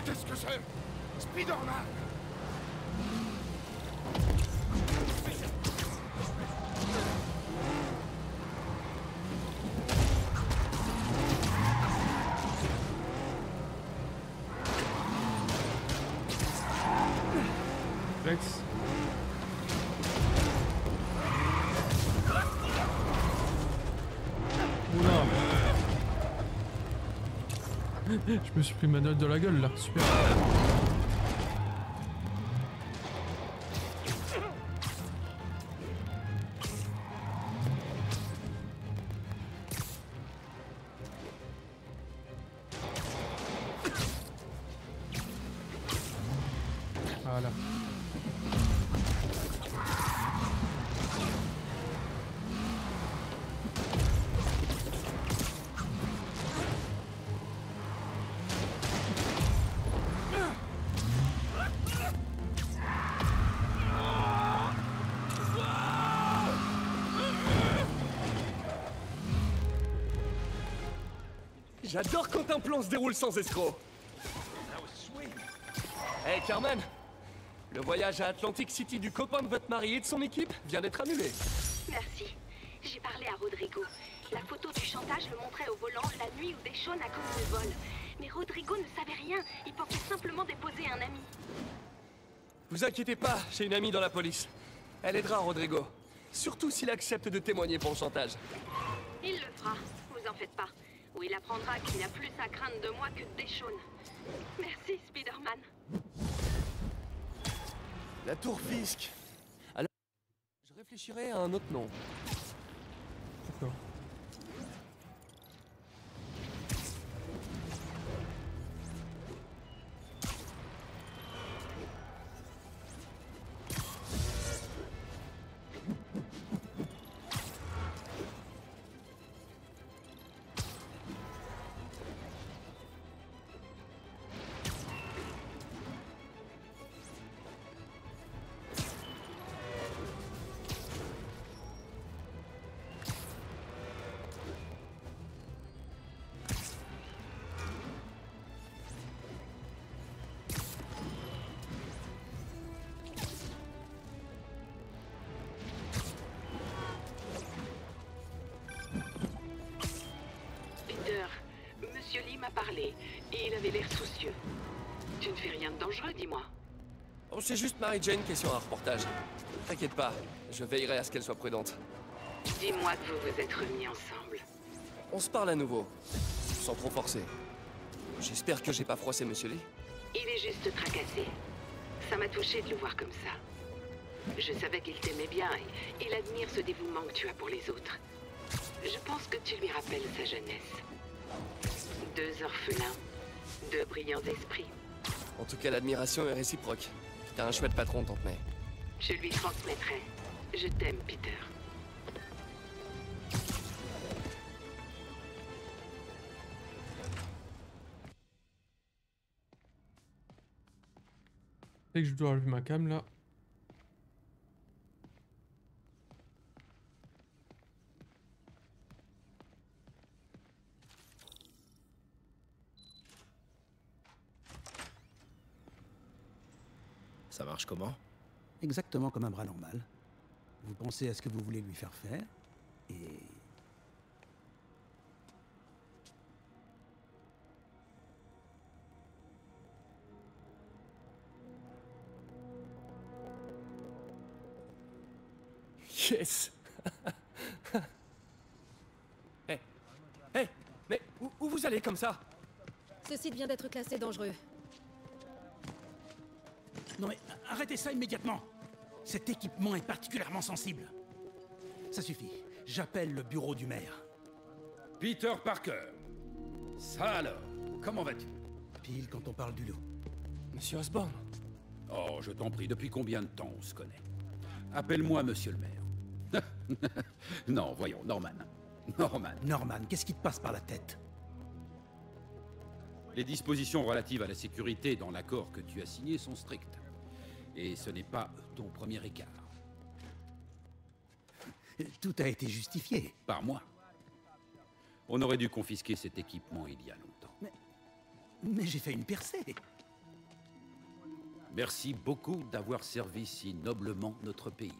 Qu'est-ce que c'est? Spider-Man! Rex. Oula. Je me suis pris ma note de la gueule là, super. Voilà. J'adore quand un plan se déroule sans escroc. Hey Carmen, le voyage à Atlantic City du copain de votre mari et de son équipe vient d'être annulé. Merci. J'ai parlé à Rodrigo. La photo du chantage le montrait au volant la nuit où Deshawn a commis le vol. Mais Rodrigo ne savait rien. Il pensait simplement déposer un ami. Vous inquiétez pas, j'ai une amie dans la police. Elle aidera Rodrigo. Surtout s'il accepte de témoigner pour le chantage. Il le fera, vous en faites pas. Ou il apprendra qu'il a plus à craindre de moi que de Deshawn. Merci, Spider-Man. La tour Fisk. Alors, je réfléchirai à un autre nom. D'accord. Monsieur Lee m'a parlé, et il avait l'air soucieux. Tu ne fais rien de dangereux, dis-moi. Oh, c'est juste Mary Jane qui est sur un reportage. T'inquiète pas, je veillerai à ce qu'elle soit prudente. Dis-moi que vous vous êtes remis ensemble. On se parle à nouveau, sans trop forcer. J'espère que j'ai pas froissé Monsieur Lee. Il est juste tracassé. Ça m'a touché de le voir comme ça. Je savais qu'il t'aimait bien et il admire ce dévouement que tu as pour les autres. Je pense que tu lui rappelles sa jeunesse. 2 orphelins, 2 brillants esprits. En tout cas, l'admiration est réciproque. T'as un chouette patron, Tante May. Je lui transmettrai. Je t'aime, Peter. Dès que je dois enlever ma cam là. Ça marche comment? Exactement comme un bras normal. Vous pensez à ce que vous voulez lui faire faire, et... Yes. Hé, hé, mais où vous allez comme ça? Ce site vient d'être classé dangereux. Non mais, arrêtez ça immédiatement! Cet équipement est particulièrement sensible. Ça suffit. J'appelle le bureau du maire. Peter Parker. Ça alors, comment vas-tu? Pile quand on parle du loup. Monsieur Osborn. Oh, je t'en prie, depuis combien de temps on se connaît? Appelle-moi Monsieur le maire. Non, voyons, Norman. Norman, qu'est-ce qui te passe par la tête? Les dispositions relatives à la sécurité dans l'accord que tu as signé sont strictes. Et ce n'est pas ton premier écart. Tout a été justifié. Par moi. On aurait dû confisquer cet équipement il y a longtemps. Mais j'ai fait une percée. Merci beaucoup d'avoir servi si noblement notre pays.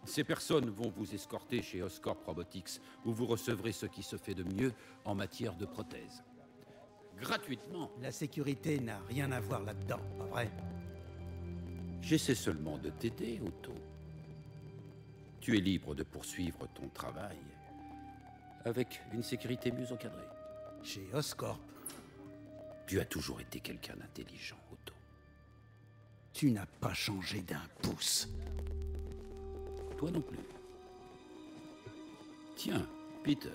Ces personnes vont vous escorter chez Oscorp Robotics, où vous recevrez ce qui se fait de mieux en matière de prothèses. Gratuitement. La sécurité n'a rien à voir là-dedans, pas vrai? J'essaie seulement de t'aider, Otto. Tu es libre de poursuivre ton travail avec une sécurité mieux encadrée. Chez Oscorp. Tu as toujours été quelqu'un d'intelligent, Otto. Tu n'as pas changé d'un pouce. Toi non plus. Tiens, Peter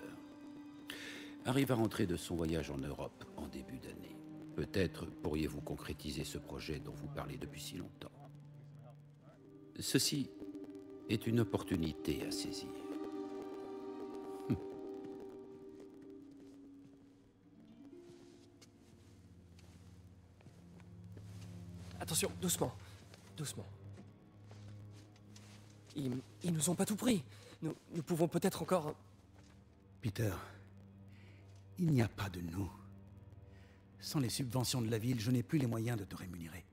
arrive à rentrer de son voyage en Europe en début d'année. Peut-être pourriez-vous concrétiser ce projet dont vous parlez depuis si longtemps. Ceci est une opportunité à saisir. Attention, doucement. Doucement. Ils nous ont pas tout pris. Nous pouvons peut-être encore... Peter, il n'y a pas de nous. Sans les subventions de la ville, je n'ai plus les moyens de te rémunérer.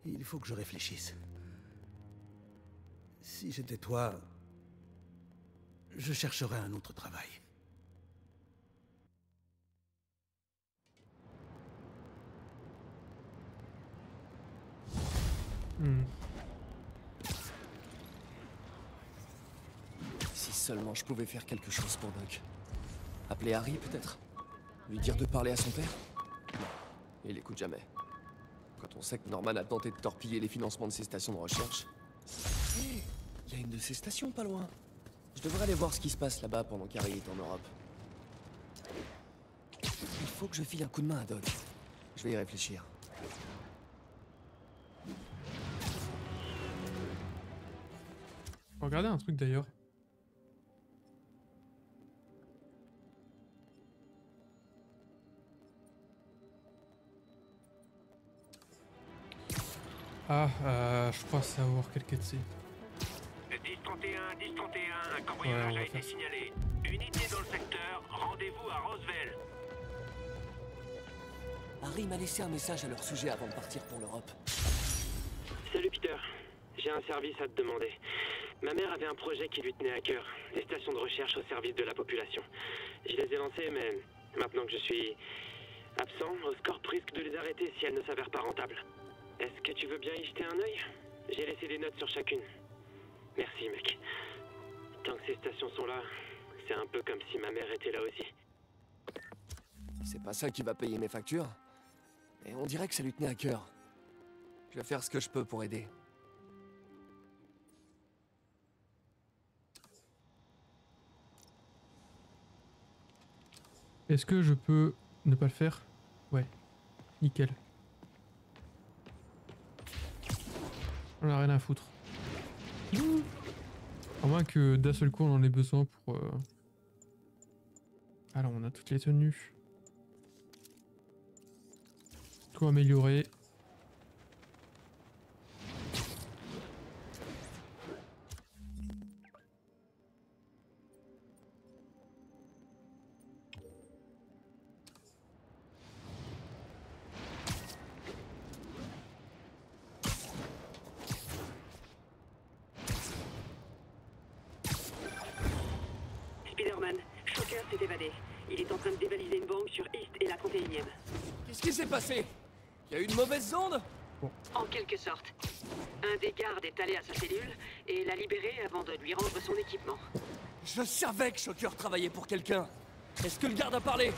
Il faut que je réfléchisse. Si j'étais toi, je chercherais un autre travail. Si seulement je pouvais faire quelque chose pour Doc. Appeler Harry, peut-être? Lui dire de parler à son père? Non, il écoute jamais. Quand on sait que Norman a tenté de torpiller les financements de ses stations de recherche... Hé, il y a une de ces stations pas loin. Je devrais aller voir ce qui se passe là-bas pendant qu'Harry est en Europe. Il faut que je file un coup de main à Doc. Je vais y réfléchir. Regardez un truc d'ailleurs. Je crois savoir quel quai c'est. 1031, 1031, un cambriolage a été signalé. Unité dans le secteur, rendez-vous à Roswell. Harry m'a laissé un message à leur sujet avant de partir pour l'Europe. Salut Peter, j'ai un service à te demander. Ma mère avait un projet qui lui tenait à cœur, des stations de recherche au service de la population. Je les ai lancées, mais maintenant que je suis absent, Oscorp risque de les arrêter si elles ne s'avèrent pas rentables. Est-ce que tu veux bien y jeter un œil? J'ai laissé des notes sur chacune. Merci, mec. Tant que ces stations sont là, c'est un peu comme si ma mère était là aussi. C'est pas ça qui va payer mes factures. Et on dirait que ça lui tenait à cœur. Je vais faire ce que je peux pour aider. Est-ce que je peux ne pas le faire? Ouais. Nickel. On a rien à foutre. À moins que d'un seul coup on en ait besoin pour... Alors on a toutes les tenues. Tout amélioré. Spider-Man, Shocker s'est évadé. Il est en train de dévaliser une banque sur East et la 31e. Qu'est-ce qui s'est passé? Il y a eu une mauvaise onde? En quelque sorte. Un des gardes est allé à sa cellule et l'a libéré avant de lui rendre son équipement. Je savais que Shocker travaillait pour quelqu'un. Est-ce que le garde a parlé?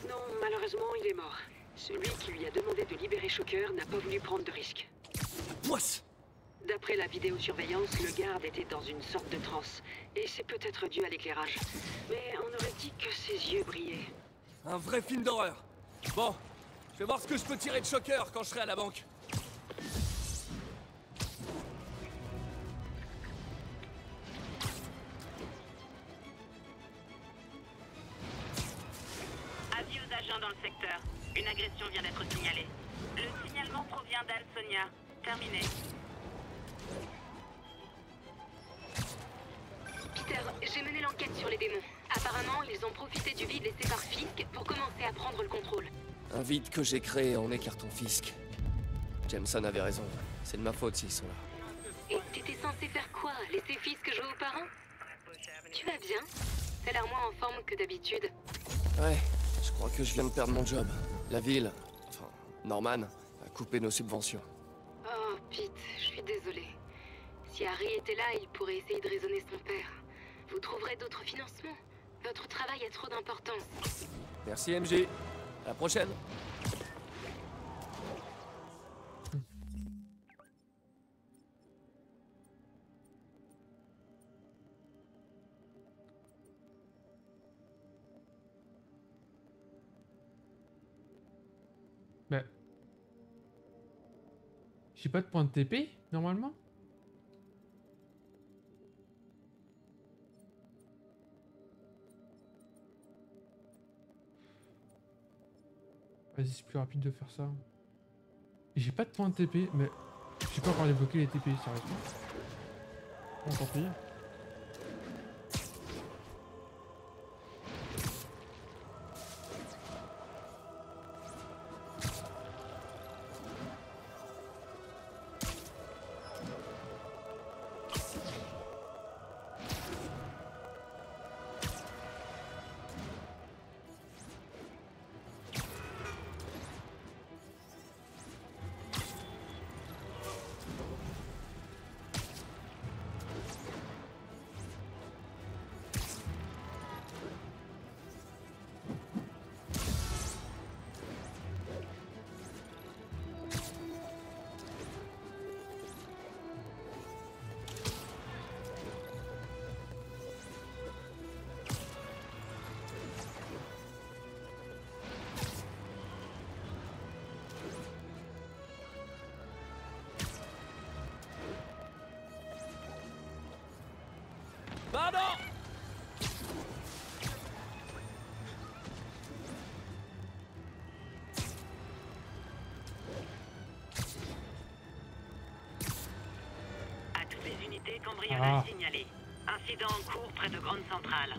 Non, malheureusement, il est mort. Celui qui lui a demandé de libérer Shocker n'a pas voulu prendre de risque. Poisse! D'après la vidéosurveillance, le garde était dans une sorte de transe. Et c'est peut-être dû à l'éclairage. Mais on aurait dit que ses yeux brillaient. Un vrai film d'horreur. Bon, je vais voir ce que je peux tirer de Shocker quand je serai à la banque. Avis aux agents dans le secteur. Une agression vient d'être signalée. Le signalement provient d'Al-Sonia. Terminé. Peter, j'ai mené l'enquête sur les démons. Apparemment, ils ont profité du vide laissé par Fisk pour commencer à prendre le contrôle. Un vide que j'ai créé en écartant Fisk. Jameson avait raison. C'est de ma faute s'ils sont là. Et t'étais censé faire quoi? Laisser Fisk jouer aux parents? Tu vas bien? T'as l'air moins en forme que d'habitude. Ouais, je crois que je viens de perdre mon job. La ville, enfin, Norman, a coupé nos subventions. Oh, Pete, je suis désolée. Si Harry était là, il pourrait essayer de raisonner son père. Vous trouverez d'autres financements. Votre travail a trop d'importance. Merci MJ. À la prochaine. Bah... J'ai pas de point de TP, normalement? Vas-y, c'est plus rapide de faire ça. J'ai pas de point de TP, mais... J'ai pas encore débloqué les TP, sérieusement. Bon, tant pis. Pardon! À toutes les unités, cambriolage signalé. Incident en cours près de Grande Centrale.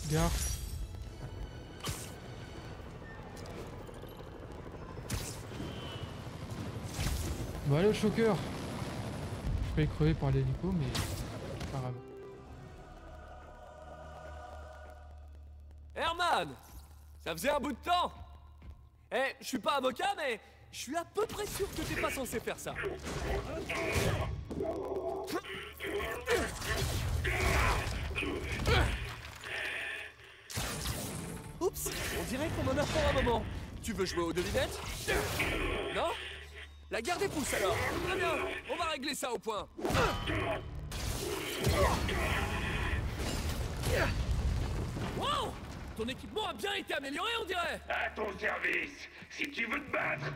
Gare. Bon allez, Shocker. Je vais crever par l'hélico, mais pas grave. Herman! Ça faisait un bout de temps! Eh, je suis pas avocat, mais je suis à peu près sûr que t'es pas censé faire ça. dirait qu'on en a pour un moment. Tu veux jouer aux devinettes? Non? La garde des pouces alors. Très bien, on va régler ça au point. Wow! Ton équipement a bien été amélioré, on dirait. À ton service. Si tu veux te battre,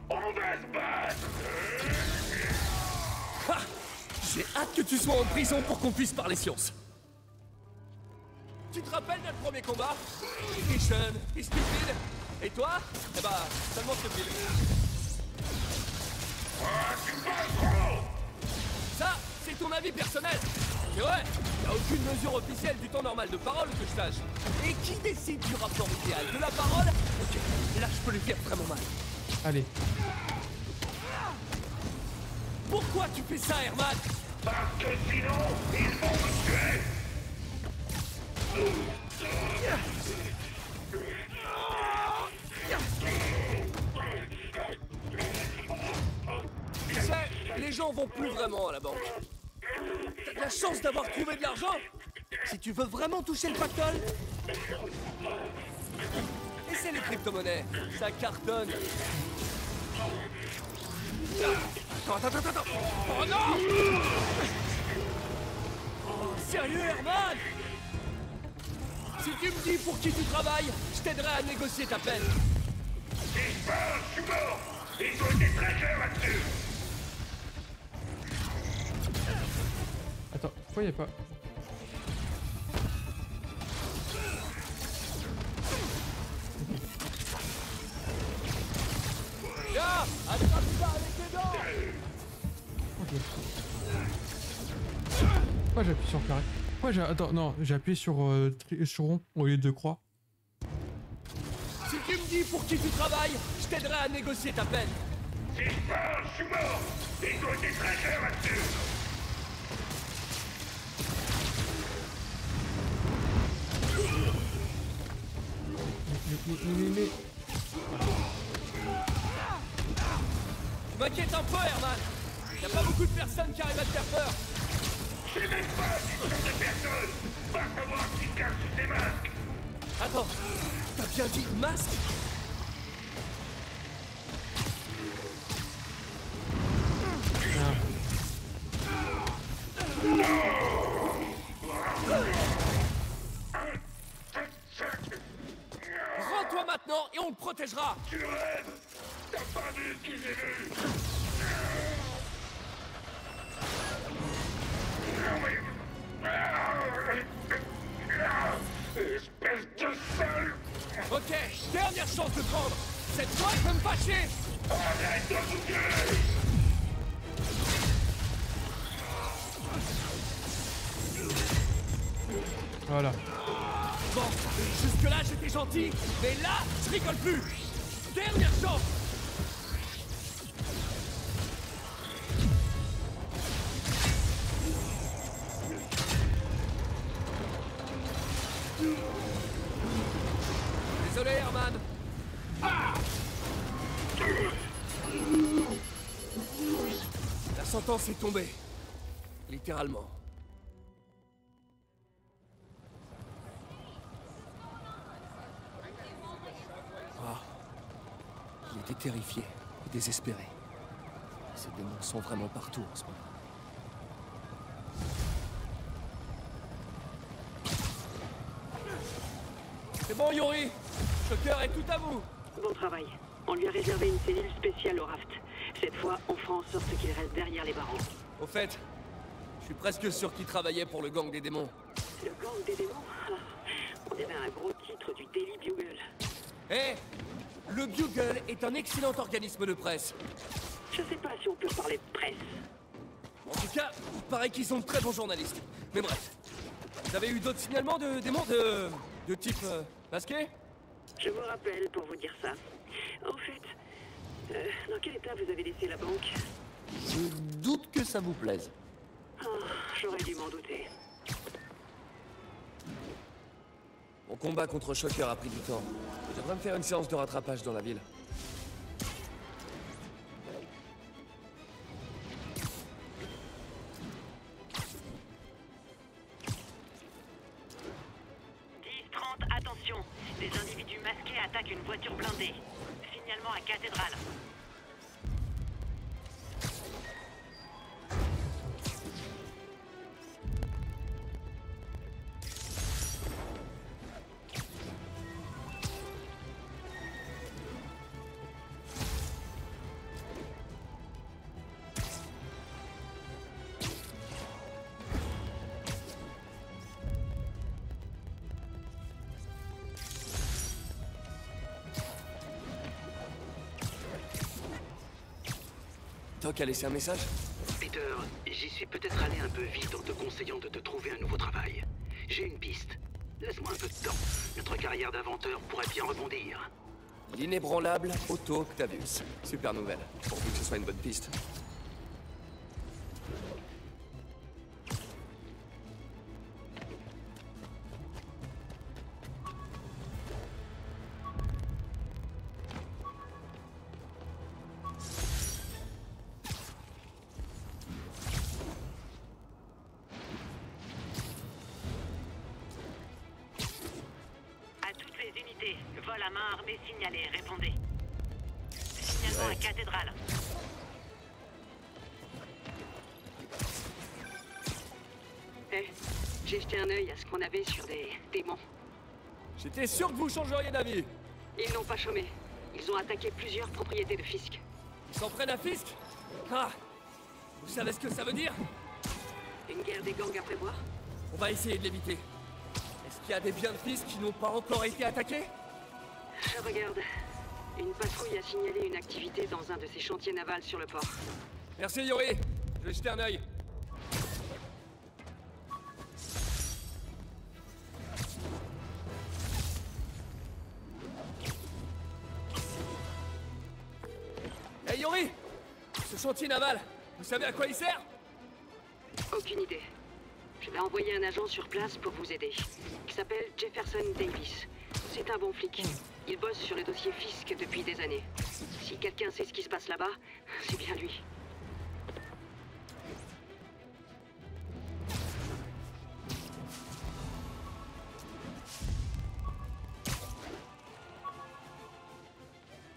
on va se battre. Ha! J'ai hâte que tu sois en prison pour qu'on puisse parler science. Tu te rappelles notre premier combat? T'es jeune, t'es stupide. Et toi? Eh bah, seulement stupide. Ça, c'est ton avis personnel. C'est vrai, y a aucune mesure officielle du temps normal de parole que je sache. Et qui décide du rapport idéal de la parole? Ok, là je peux lui faire vraiment mal. Allez. Pourquoi tu fais ça, Herman? Parce que sinon, ils vont me tuer. Tu sais, les gens vont plus vraiment à la banque. T'as de la chance d'avoir trouvé de l'argent. Si tu veux vraiment toucher le pactole, et c'est les crypto-monnaies, ça cartonne. Attends. Oh non! Oh, sérieux, Herman? Si tu me dis pour qui tu travailles, je t'aiderai à négocier ta peine. Si je parle, je suis mort. Ils ont été très clairs là-dessus. Attends, pourquoi y a pas... Là, attrape ça avec les dents. Ok. Pourquoi j'appuie sur carré? Pourquoi j'ai... Attends, non, j'ai appuyé sur rond au lieu de croix. Si tu me dis pour qui tu travailles, je t'aiderai à négocier ta peine. Si je parle, je suis mort. Ils ont été très clairs là-dessus. Mais... Tu m'inquiètes un peu, Herman. Y'a pas beaucoup de personnes qui arrivent à te faire peur. C'est même pas une sorte de personne. Va savoir qui cache sous ces masques. Attends, t'as bien dit masque? Rends-toi maintenant et on le protégera. Tu rêves. T'as pas vu ce que j'ai vu. Espèce de sale. Ok, dernière chance de prendre. Cette fois, je peux me fâcher. Arrête de bouger. Voilà. Bon, jusque-là, j'étais gentil, mais là, je rigole plus. Dernière chance. Désolé, Herman. La sentence est tombée. Littéralement. Ah. Il était terrifié et désespéré. Ces démons sont vraiment partout en ce moment. C'est bon, Yuri. Shocker est tout à vous. Bon travail. On lui a réservé une cellule spéciale au raft. Cette fois, on fera en sorte qu'il reste derrière les barreaux. Au fait, je suis presque sûr qu'il travaillait pour le gang des démons. Le gang des démons? On dirait un gros titre du Daily Bugle. Eh, le Bugle est un excellent organisme de presse. Je sais pas si on peut parler de presse. En tout cas, il paraît qu'ils sont de très bons journalistes. Mais bref, vous avez eu d'autres signalements de démons de type masqué? Je vous rappelle pour vous dire ça. En fait, dans quel état vous avez laissé la banque? Je doute que ça vous plaise. Oh, j'aurais dû m'en douter. Mon combat contre Shocker a pris du temps. Je devrais me faire une séance de rattrapage dans la ville. Attention, des individus masqués attaquent une voiture blindée. Signalement à Cathédrale. Doc a laissé un message? Peter, j'y suis peut-être allé un peu vite en te conseillant de te trouver un nouveau travail. J'ai une piste. Laisse-moi un peu de temps. Notre carrière d'inventeur pourrait bien rebondir. L'inébranlable Otto Octavius. Super nouvelle, pourvu que ce soit une bonne piste. Vol à main armée signalé, répondez. Signalement à Cathédrale. J'ai jeté un œil à ce qu'on avait sur des démons. J'étais sûr que vous changeriez d'avis. Ils n'ont pas chômé. Ils ont attaqué plusieurs propriétés de Fisk. Ils s'en prennent à Fisk? Ah! Vous savez ce que ça veut dire? Une guerre des gangs à prévoir? On va essayer de l'éviter. Est-ce qu'il y a des biens de Fisk qui n'ont pas encore été attaqués? Je regarde. Une patrouille a signalé une activité dans un de ces chantiers navals sur le port. Merci Yori. Je vais jeter un œil. Hey Yori! Ce chantier naval, vous savez à quoi il sert? Aucune idée. Je vais envoyer un agent sur place pour vous aider. Il s'appelle Jefferson Davis. C'est un bon flic. Il bosse sur les dossiers Fisk depuis des années. Si quelqu'un sait ce qui se passe là-bas, c'est bien lui.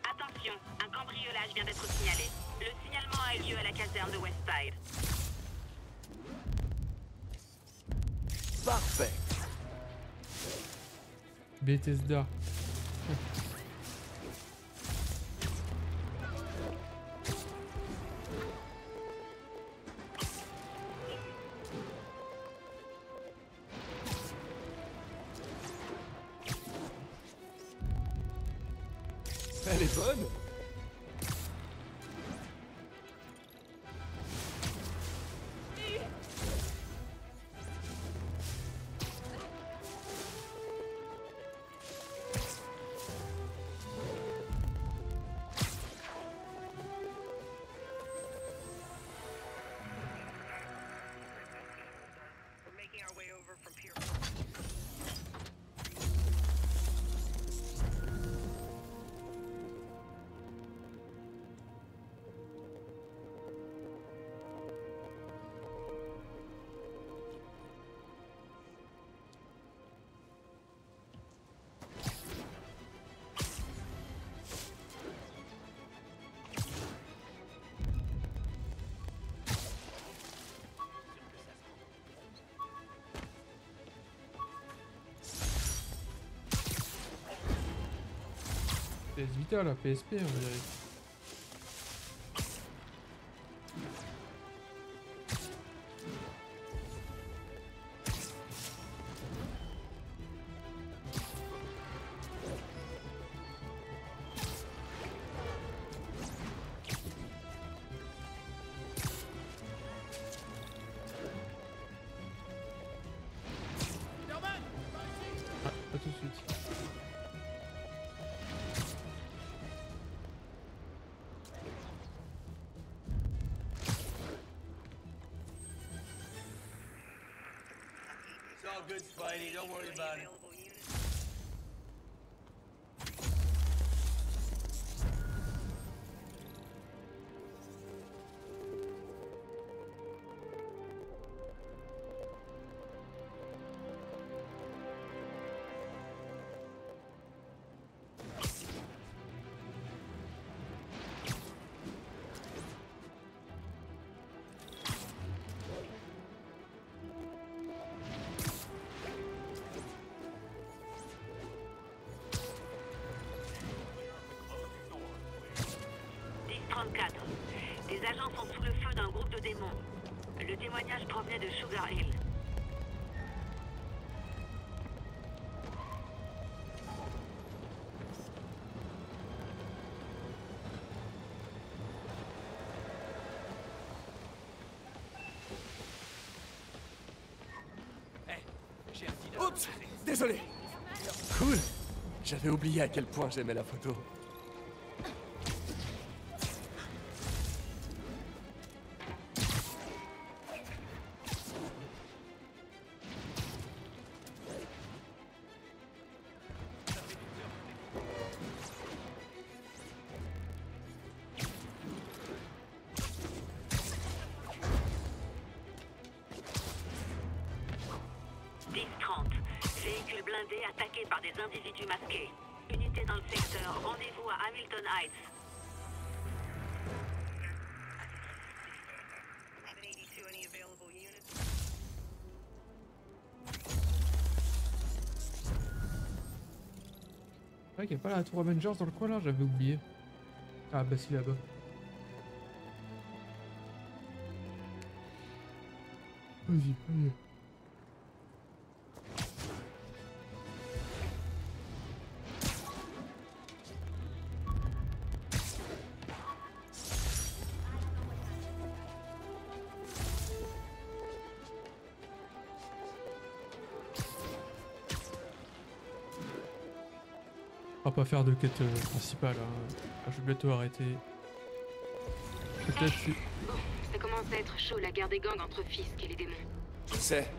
Attention, un cambriolage vient d'être signalé. Le signalement a eu lieu à la caserne de Westside. Parfait. Bethesda. Elle est bonne. PS Vita, la PSP, on dirait. Ah, pas tout de suite. It's all good, Spidey. Don't worry about it. un groupe de démons. Le témoignage provenait de Sugar Hill. Oups, désolé. Cool. J'avais oublié à quel point j'aimais la photo. Véhicule blindé attaqué par des individus masqués. Unité dans le secteur, rendez-vous à Hamilton Heights. C'est vrai qu'il n'y a pas la tour Avengers dans le coin là, j'avais oublié. Ah bah si, là-bas. Vas-y, vas-y. On va pas faire de quête principale, hein. Je vais bientôt arrêter. Peut-être si... Bon, ça commence à être chaud la guerre des gangs entre Fisk et les démons. Je sais,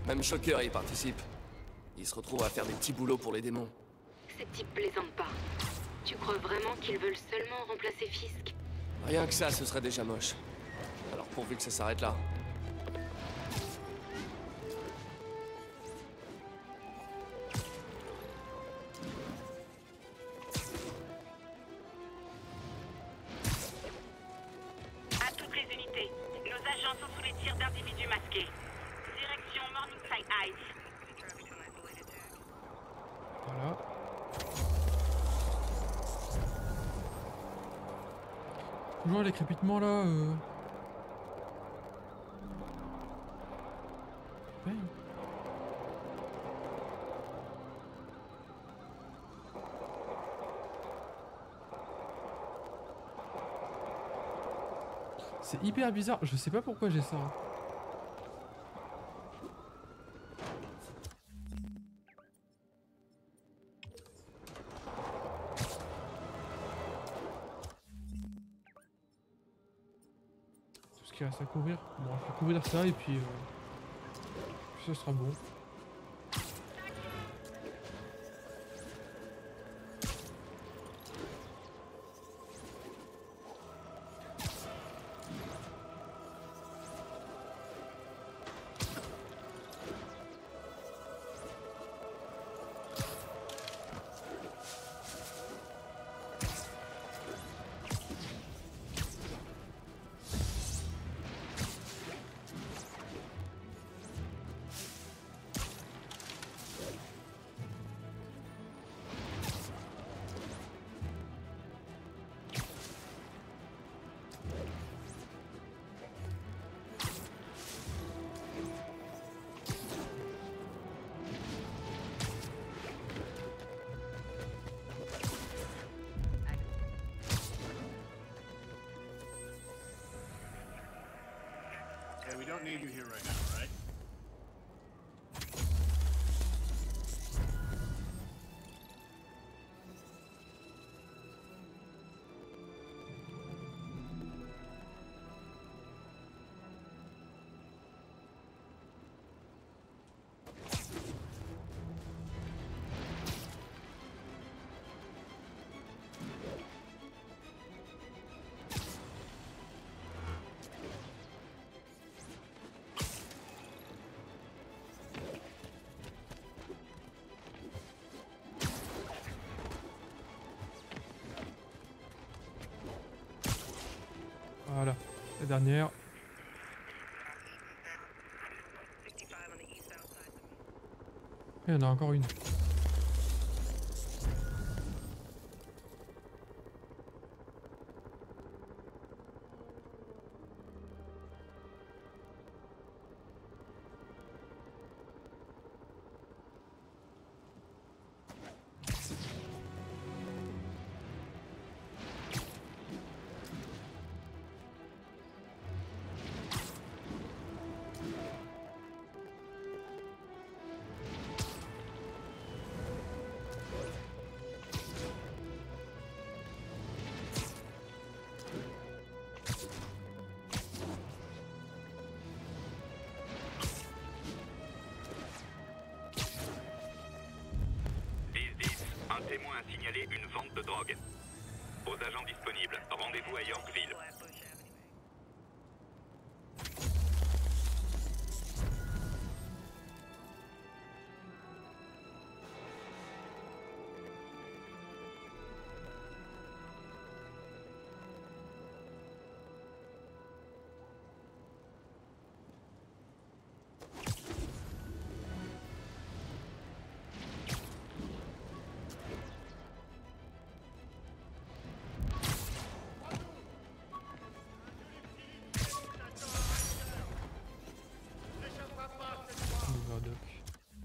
même Shocker y participe. Il se retrouve à faire des petits boulots pour les démons. Ces types plaisantent pas. Tu crois vraiment qu'ils veulent seulement remplacer Fisk? Rien que ça, ce serait déjà moche. Alors pourvu que ça s'arrête là. Voilà. Toujours les crépitements là. Ouais. C'est hyper bizarre, je sais pas pourquoi j'ai ça. Qui reste à courir. Bon, je vais courir ça et puis ça sera bon. We don't need you here right now, right? Voilà, la dernière. Il y en a encore une. de drogue. Aux agents disponibles, rendez-vous à Yorkville.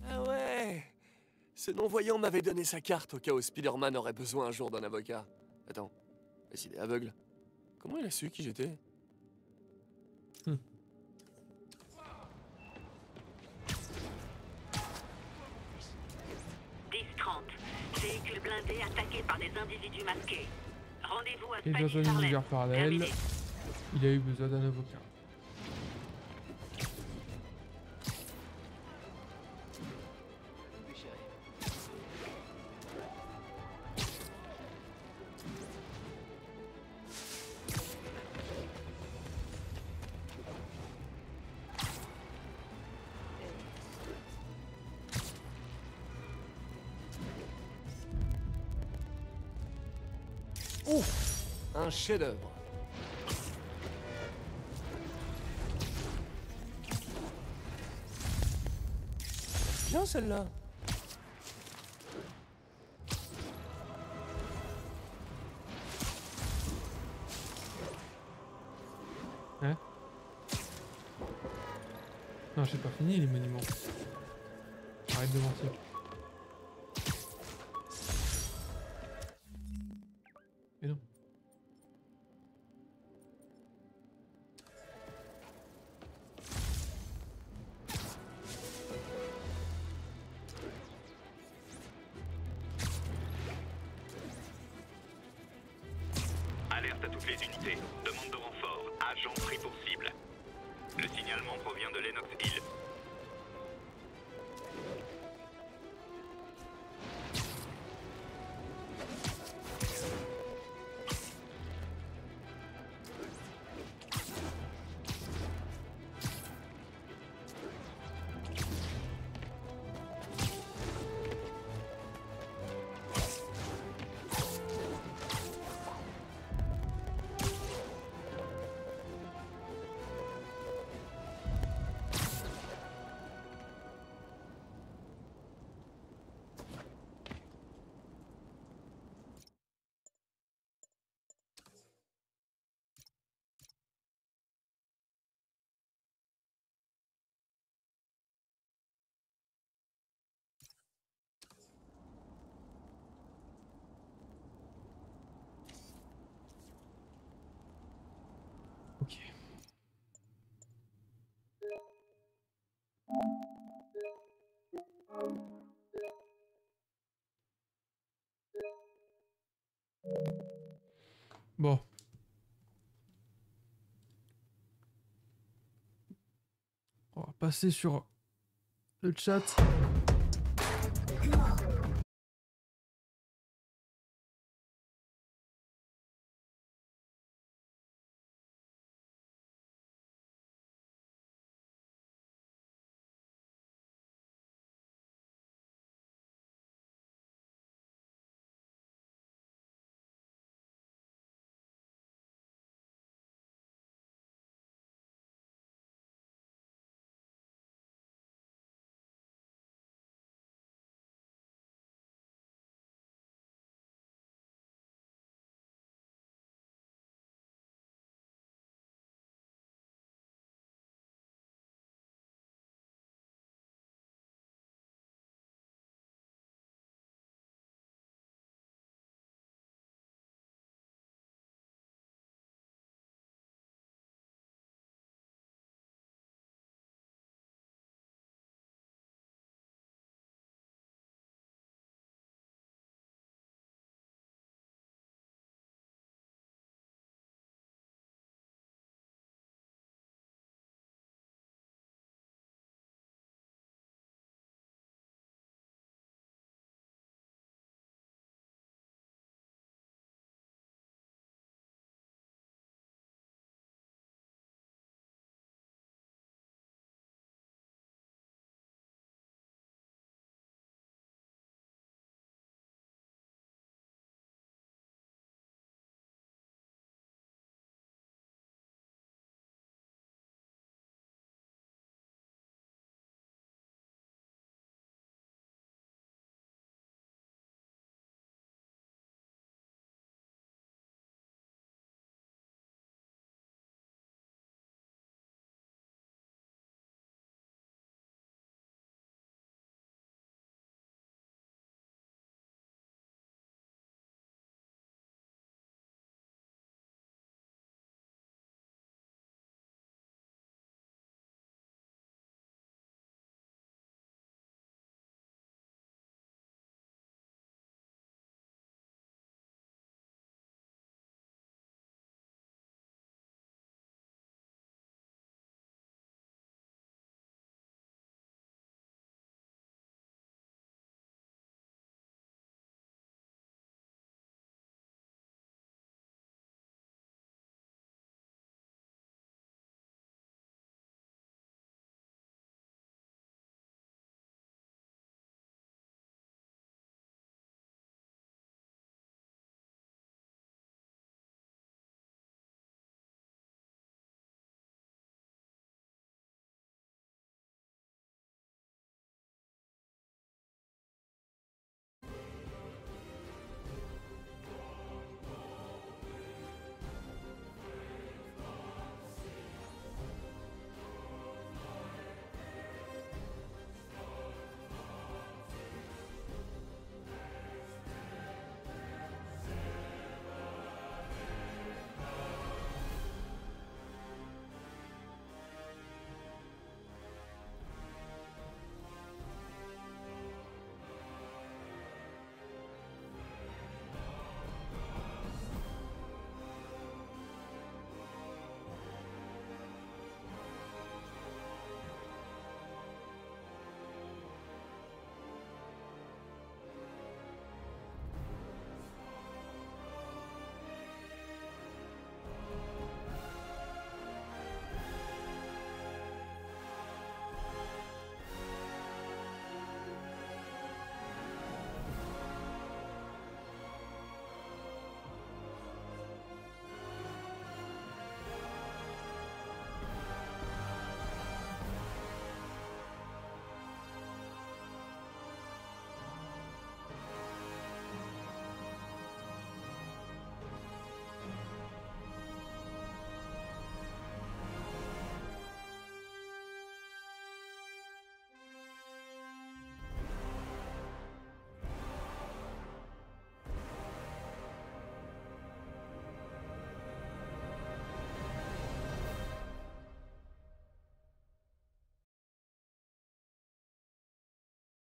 Ah ouais. Ce non-voyant m'avait donné sa carte au cas où Spider-Man aurait besoin un jour d'un avocat. Attends, mais s'il est aveugle, comment il a su qui j'étais? 10-30. Véhicule blindé attaqué par des individus masqués. Rendez-vous à Et dans un Spanish univers Harlem. parallèle, Terminé. il a eu besoin d'un avocat. Oh, un chef-d'œuvre. Bien celle-là. Hein? Non, j'ai pas fini les monuments. Arrête de mentir. Mais non. Alerte à toutes les unités. Demande de renfort. Agent pris pour cible. Le signalement provient de Lenox Hill. Ok. Bon. On va passer sur le chat.